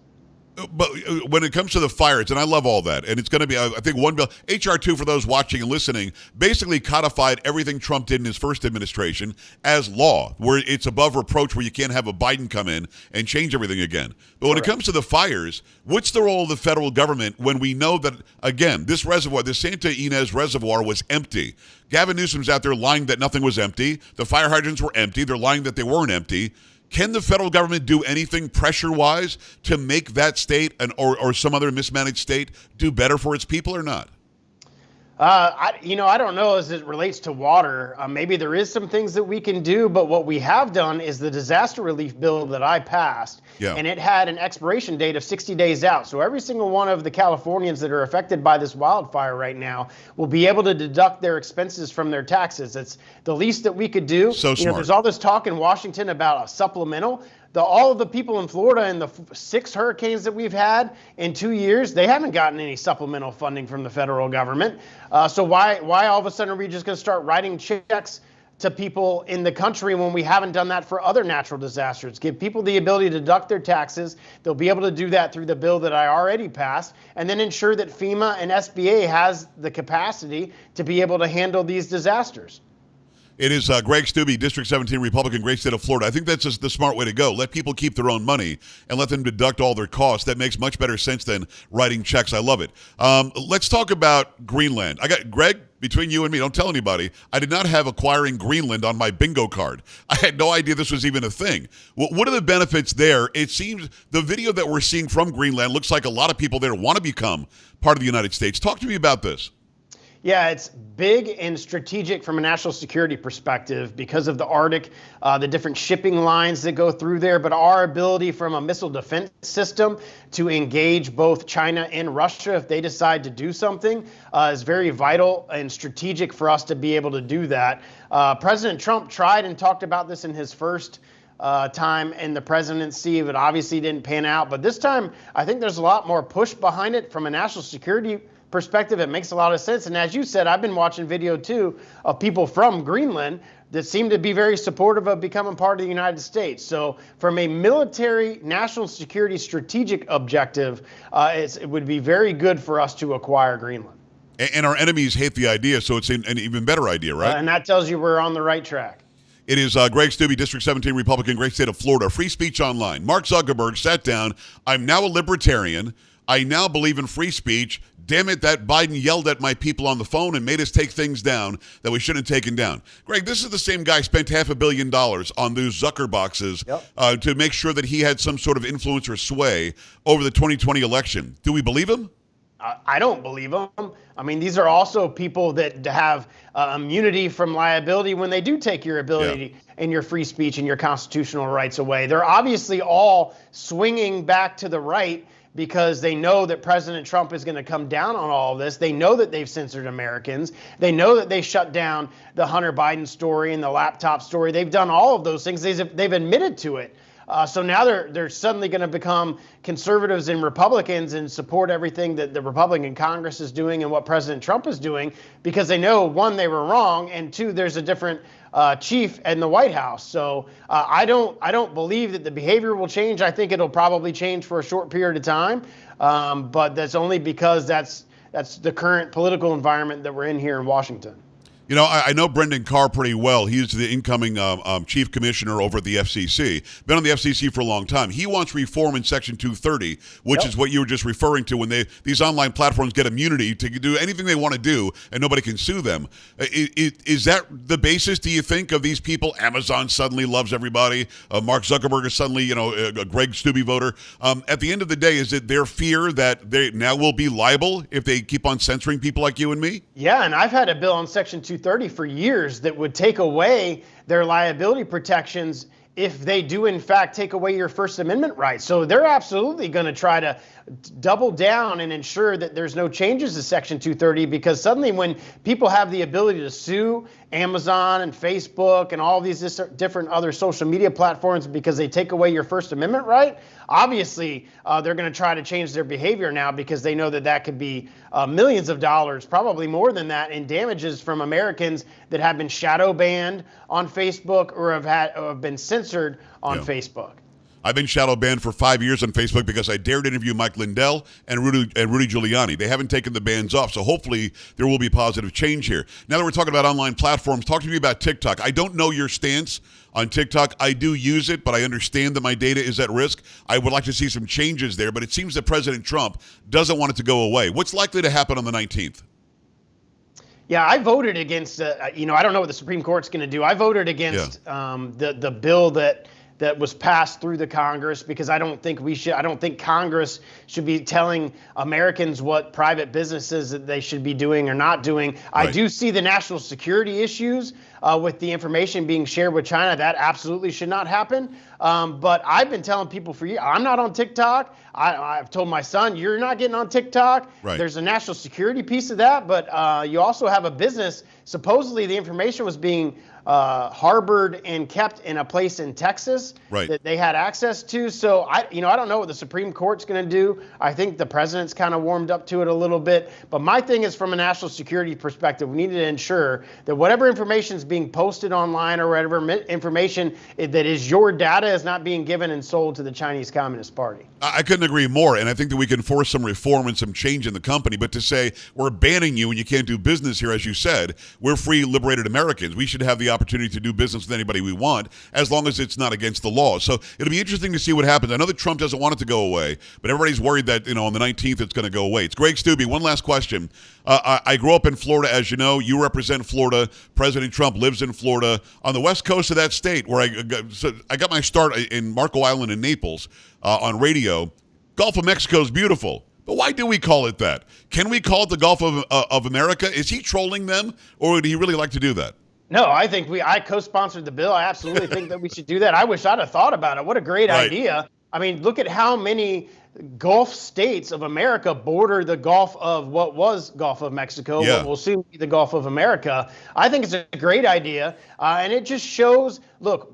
But when it comes to the fires, and I love all that, and it's going to be, I think, one bill, H.R. 2, for those watching and listening, basically codified everything Trump did in his first administration as law, where it's above reproach, where you can't have a Biden come in and change everything again. But when it comes to the fires, what's the role of the federal government when we know that, again, this reservoir, the Santa Ynez Reservoir was empty? Gavin Newsom's out there lying that nothing was empty. The fire hydrants were empty. They're lying that they weren't empty. Can the federal government do anything pressure-wise to make that state or some other mismanaged state do better for its people or not? I don't know as it relates to water. Maybe there is some things that we can do, but what we have done is the disaster relief bill that I passed, and it had an expiration date of 60 days out. So every single one of the Californians that are affected by this wildfire right now will be able to deduct their expenses from their taxes. It's the least that we could do. So smart. There's all this talk in Washington about a supplemental. All of the people in Florida and the 6 hurricanes that we've had in 2 years, they haven't gotten any supplemental funding from the federal government. So why all of a sudden are we just going to start writing checks to people in the country when we haven't done that for other natural disasters? Give people the ability to deduct their taxes. They'll be able to do that through the bill that I already passed, and then ensure that FEMA and SBA has the capacity to be able to handle these disasters. It is Greg Stubbe, District 17 Republican, great state of Florida. I think that's just the smart way to go. Let people keep their own money and let them deduct all their costs. That makes much better sense than writing checks. I love it. Let's talk about Greenland. I got Greg, between you and me, don't tell anybody, I did not have acquiring Greenland on my bingo card. I had no idea this was even a thing. What are the benefits there? It seems the video that we're seeing from Greenland looks like a lot of people there want to become part of the United States. Talk to me about this. Yeah, it's big and strategic from a national security perspective because of the Arctic, the different shipping lines that go through there, but our ability from a missile defense system to engage both China and Russia if they decide to do something is very vital and strategic for us to be able to do that. President Trump tried and talked about this in his first time in the presidency, but obviously didn't pan out. But this time, I think there's a lot more push behind it from a national security perspective, it makes a lot of sense. And as you said, I've been watching video too of people from Greenland that seem to be very supportive of becoming part of the United States. So from a military, national security, strategic objective, it would be very good for us to acquire Greenland. And our enemies hate the idea, so it's an even better idea, right? And that tells you we're on the right track. It is Greg Steube, District 17 Republican, great state of Florida. Free speech online. Mark Zuckerberg sat down. I'm now a libertarian. I now believe in free speech. Damn it, that Biden yelled at my people on the phone and made us take things down that we shouldn't have taken down. Greg, this is the same guy spent $500 million on those Zucker boxes to make sure that he had some sort of influence or sway over the 2020 election. Do we believe him? I don't believe them. I mean, these are also people that have immunity from liability when they do take your ability and your free speech and your constitutional rights away. They're obviously all swinging back to the right because they know that President Trump is going to come down on all of this. They know that they've censored Americans. They know that they shut down the Hunter Biden story and the laptop story. They've done all of those things. They've admitted to it. So now they're suddenly going to become conservatives and Republicans and support everything that the Republican Congress is doing and what President Trump is doing because they know, one, they were wrong, and two, there's a different chief in the White House. So I don't believe that the behavior will change. I think it'll probably change for a short period of time, but that's only because that's the current political environment that we're in here in Washington. You know, I know Brendan Carr pretty well. He's the incoming chief commissioner over at the FCC. Been on the FCC for a long time. He wants reform in Section 230, which is what you were just referring to when these online platforms get immunity to do anything they want to do and nobody can sue them. Is that the basis, do you think, of these people? Amazon suddenly loves everybody. Mark Zuckerberg is suddenly, a Greg Steube voter. At the end of the day, is it their fear that they now will be liable if they keep on censoring people like you and me? Yeah, and I've had a bill on Section 230 for years that would take away their liability protections if they do in fact take away your First Amendment rights. So they're absolutely going to try to double down and ensure that there's no changes to Section 230, because suddenly when people have the ability to sue Amazon and Facebook and all these different other social media platforms because they take away your First Amendment right, obviously they're going to try to change their behavior now because they know that that could be millions of dollars, probably more than that, in damages from Americans that have been shadow banned on Facebook or have been censored on Facebook. I've been shadow banned for 5 years on Facebook because I dared interview Mike Lindell and Rudy Giuliani. They haven't taken the bans off, so hopefully there will be positive change here. Now that we're talking about online platforms, talk to me about TikTok. I don't know your stance on TikTok. I do use it, but I understand that my data is at risk. I would like to see some changes there, but it seems that President Trump doesn't want it to go away. What's likely to happen on the 19th? Yeah, I voted against, I don't know what the Supreme Court's going to do. I voted against the bill that was passed through the Congress because I don't think Congress should be telling Americans what private businesses that they should be doing or not doing. Right. I do see the national security issues with the information being shared with China. That absolutely should not happen. But I've been telling people for years, I'm not on TikTok. I've told my son, you're not getting on TikTok. Right. There's a national security piece of that, but you also have a business. Supposedly the information was being harbored and kept in a place in Texas that they had access to. So I don't know what the Supreme Court's going to do. I think the president's kind of warmed up to it a little bit. But my thing is, from a national security perspective, we need to ensure that whatever information is being posted online or whatever information that is your data is not being given and sold to the Chinese Communist Party. I couldn't agree more, and I think that we can force some reform and some change in the company. But to say we're banning you and you can't do business here, as you said, we're free, liberated Americans. We should have the opportunity to do business with anybody we want, as long as it's not against the law. So it'll be interesting to see what happens. I know that Trump doesn't want it to go away, but everybody's worried that on the 19th it's going to go away. It's Greg Steube. One last question. I grew up in Florida, as you know. You represent Florida. President Trump lives in Florida, on the west coast of that state, where I got my start in Marco Island in Naples on radio. Gulf of Mexico is beautiful. But why do we call it that? Can we call it the Gulf of America? Is he trolling them, or would he really like to do that? No, I think I co-sponsored the bill. I absolutely think that we should do that. I wish I'd have thought about it. What a great idea. I mean, look at how many Gulf states of America border the Gulf of what was Gulf of Mexico, what will soon be the Gulf of America. I think it's a great idea. And it just shows, look,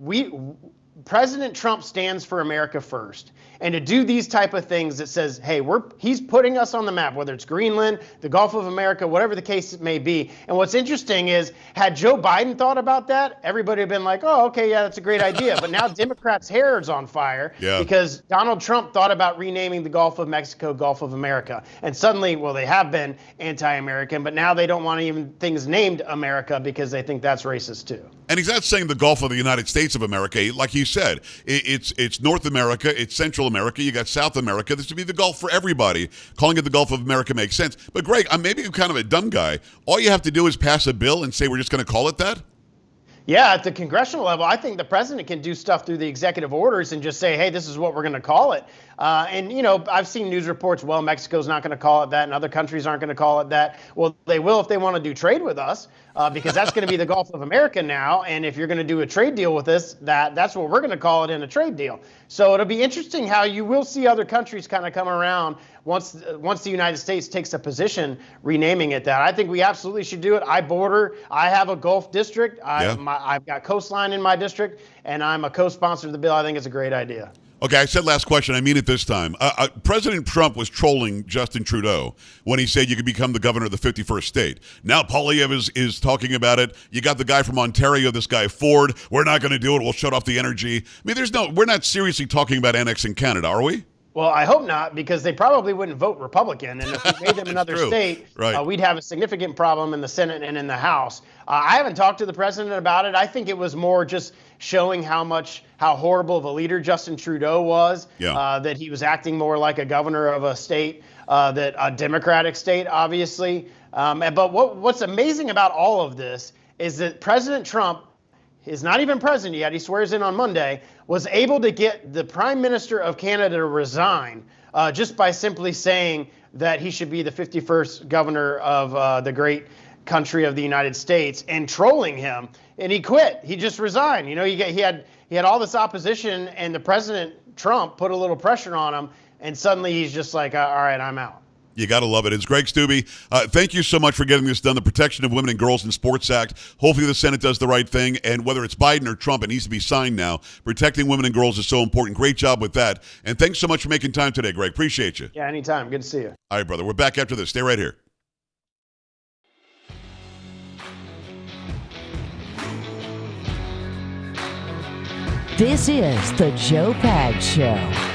President Trump stands for America first. And to do these type of things that says, hey, he's putting us on the map, whether it's Greenland, the Gulf of America, whatever the case may be. And what's interesting is, had Joe Biden thought about that, everybody would have been like, oh, okay, yeah, that's a great idea. But now Democrats' hair is on fire because Donald Trump thought about renaming the Gulf of Mexico Gulf of America. And suddenly, well, they have been anti-American, but now they don't want even things named America because they think that's racist too. And he's not saying the Gulf of the United States of America. Like you said, it's North America, it's Central America, you got South America. This would be the Gulf for everybody. Calling it the Gulf of America makes sense. But Greg, maybe I'm kind of a dumb guy. All you have to do is pass a bill and say we're just going to call it that? Yeah, at the congressional level, I think the president can do stuff through the executive orders and just say, hey, this is what we're going to call it. And, you know, I've seen news reports, well, Mexico's not going to call it that and other countries aren't going to call it that. Well, they will if they want to do trade with us because that's going to be the Gulf of America now. And if you're going to do a trade deal with us, that's what we're going to call it in a trade deal. So it'll be interesting how you will see other countries kind of come around once the United States takes a position renaming it that. I think we absolutely should do it. I have a Gulf district. I've got coastline in my district, and I'm a co-sponsor of the bill. I think it's a great idea. Okay, I said last question. I mean it this time. President Trump was trolling Justin Trudeau when he said you could become the governor of the 51st state. Now Poilievre is talking about it. You got the guy from Ontario, this guy Ford. We're not going to do it. We'll shut off the energy. I mean, we're not seriously talking about annexing Canada, are we? Well, I hope not, because they probably wouldn't vote Republican. And if we made them another state, we'd have a significant problem in the Senate and in the House. I haven't talked to the president about it. I think it was more just showing how horrible of a leader Justin Trudeau was, that he was acting more like a governor of a state, a Democratic state, obviously. But what's amazing about all of this is that President Trump is not even president yet, he swears in on Monday, was able to get the Prime Minister of Canada to resign just by simply saying that he should be the 51st governor of the great country of the United States and trolling him. And he quit. He just resigned. You know, he had all this opposition, and the President Trump put a little pressure on him, and suddenly he's just like, all right, I'm out. You got to love it. It's Greg Stubbe. Thank you so much for getting this done. The Protection of Women and Girls in Sports Act. Hopefully the Senate does the right thing. And whether it's Biden or Trump, it needs to be signed now. Protecting women and girls is so important. Great job with that. And thanks so much for making time today, Greg. Appreciate you. Yeah, anytime. Good to see you. All right, brother. We're back after this. Stay right here. This is the Joe Pags Show.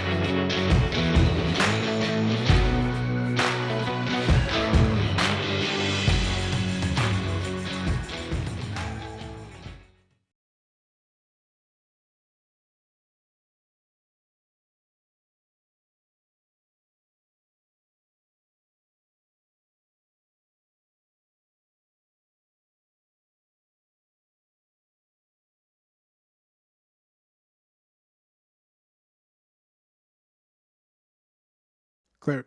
Clear.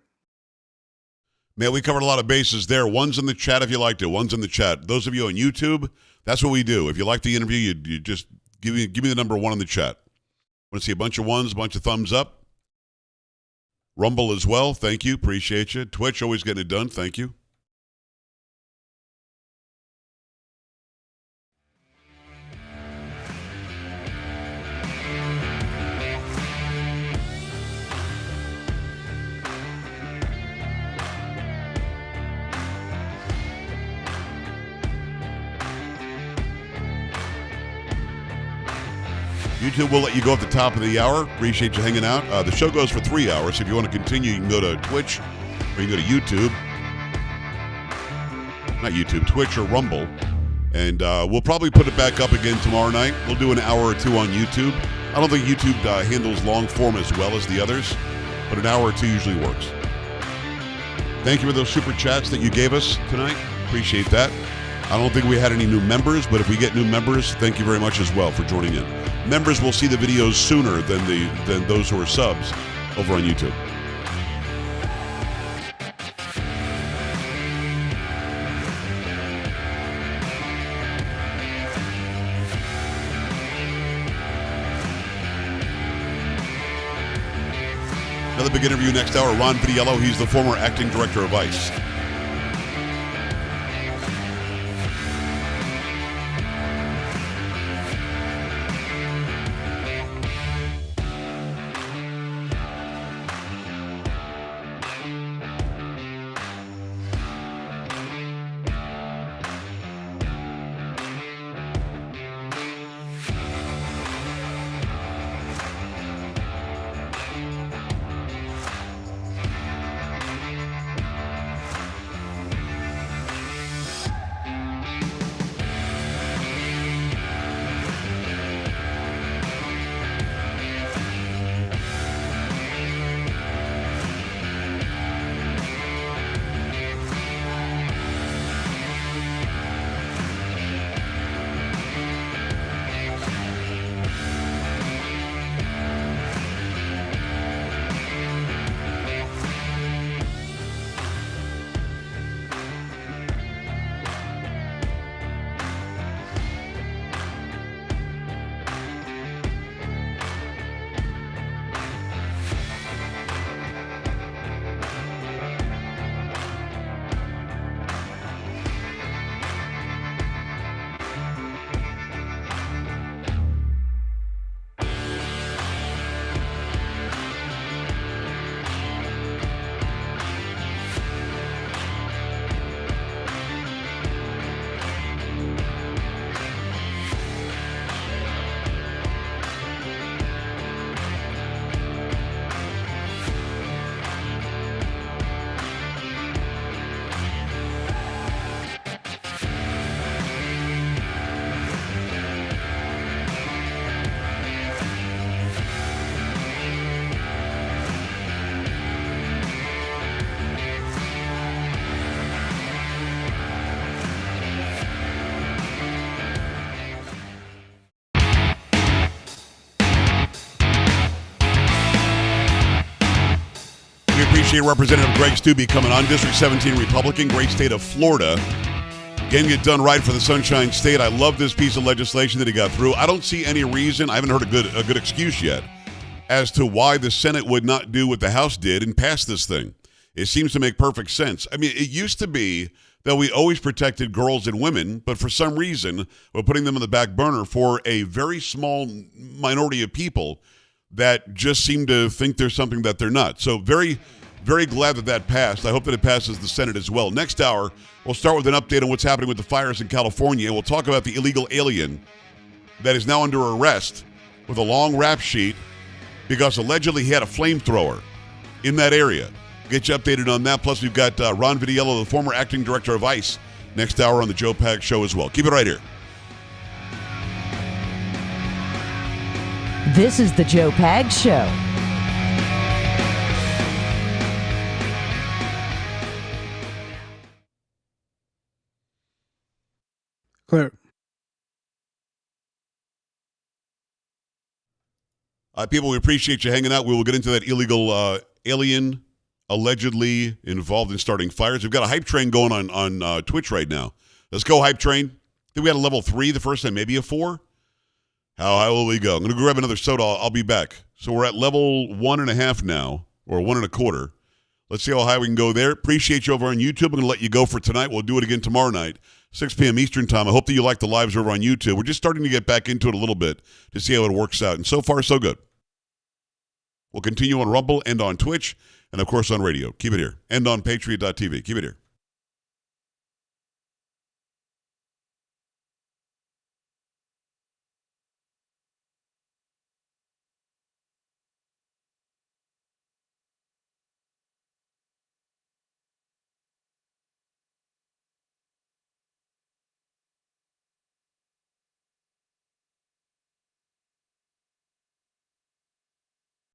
Man, we covered a lot of bases there. One's in the chat if you like to. One's in the chat. Those of you on YouTube, that's what we do. If you like the interview, you just give me the number 1 in the chat. Want to see a bunch of ones, a bunch of thumbs up. Rumble as well. Thank you. Appreciate you. Twitch, always getting it done. Thank you. YouTube will let you go at the top of the hour. Appreciate you hanging out. The show goes for 3 hours. If you want to continue, you can go to Twitch or you can go to YouTube. Not YouTube, Twitch or Rumble. And we'll probably put it back up again tomorrow night. We'll do an hour or two on YouTube. I don't think YouTube handles long form as well as the others, but an hour or two usually works. Thank you for those super chats that you gave us tonight. Appreciate that. I don't think we had any new members, but if we get new members, thank you very much as well for joining in. Members will see the videos sooner than those who are subs over on YouTube. Another big interview next hour. Ron Vitiello, he's the former acting director of ICE. Appreciate Representative Greg Stubbe coming on. District 17 Republican, great state of Florida. Getting it done right for the Sunshine State. I love this piece of legislation that he got through. I don't see any reason, I haven't heard a good excuse yet, as to why the Senate would not do what the House did and pass this thing. It seems to make perfect sense. I mean, it used to be that we always protected girls and women, but for some reason, we're putting them on the back burner for a very small minority of people that just seem to think there's something that they're not. So very, very glad that passed. I hope that it passes the Senate as well. Next hour, we'll start with an update on what's happening with the fires in California, and we'll talk about the illegal alien that is now under arrest with a long rap sheet because allegedly he had a flamethrower in that area. Get you updated on that. Plus, we've got Ron Vitiello, the former acting director of ICE, next hour on the Joe Pag Show as well. Keep it right here. This is the Joe Pag Show. Clear. People, we appreciate you hanging out. We will get into that illegal alien allegedly involved in starting fires. We've got a hype train going on Twitch right now. Let's go, hype train. I think we had a level 3 the first time, maybe a 4. How high will we go? I'm going to grab another soda. I'll be back. So we're at level 1.5 now, or 1.25. Let's see how high we can go there. Appreciate you over on YouTube. I'm going to let you go for tonight. We'll do it again tomorrow night, 6 p.m. Eastern time. I hope that you like the lives over on YouTube. We're just starting to get back into it a little bit to see how it works out. And so far, so good. We'll continue on Rumble and on Twitch and, of course, on radio. Keep it here. And on Patriot.tv. Keep it here.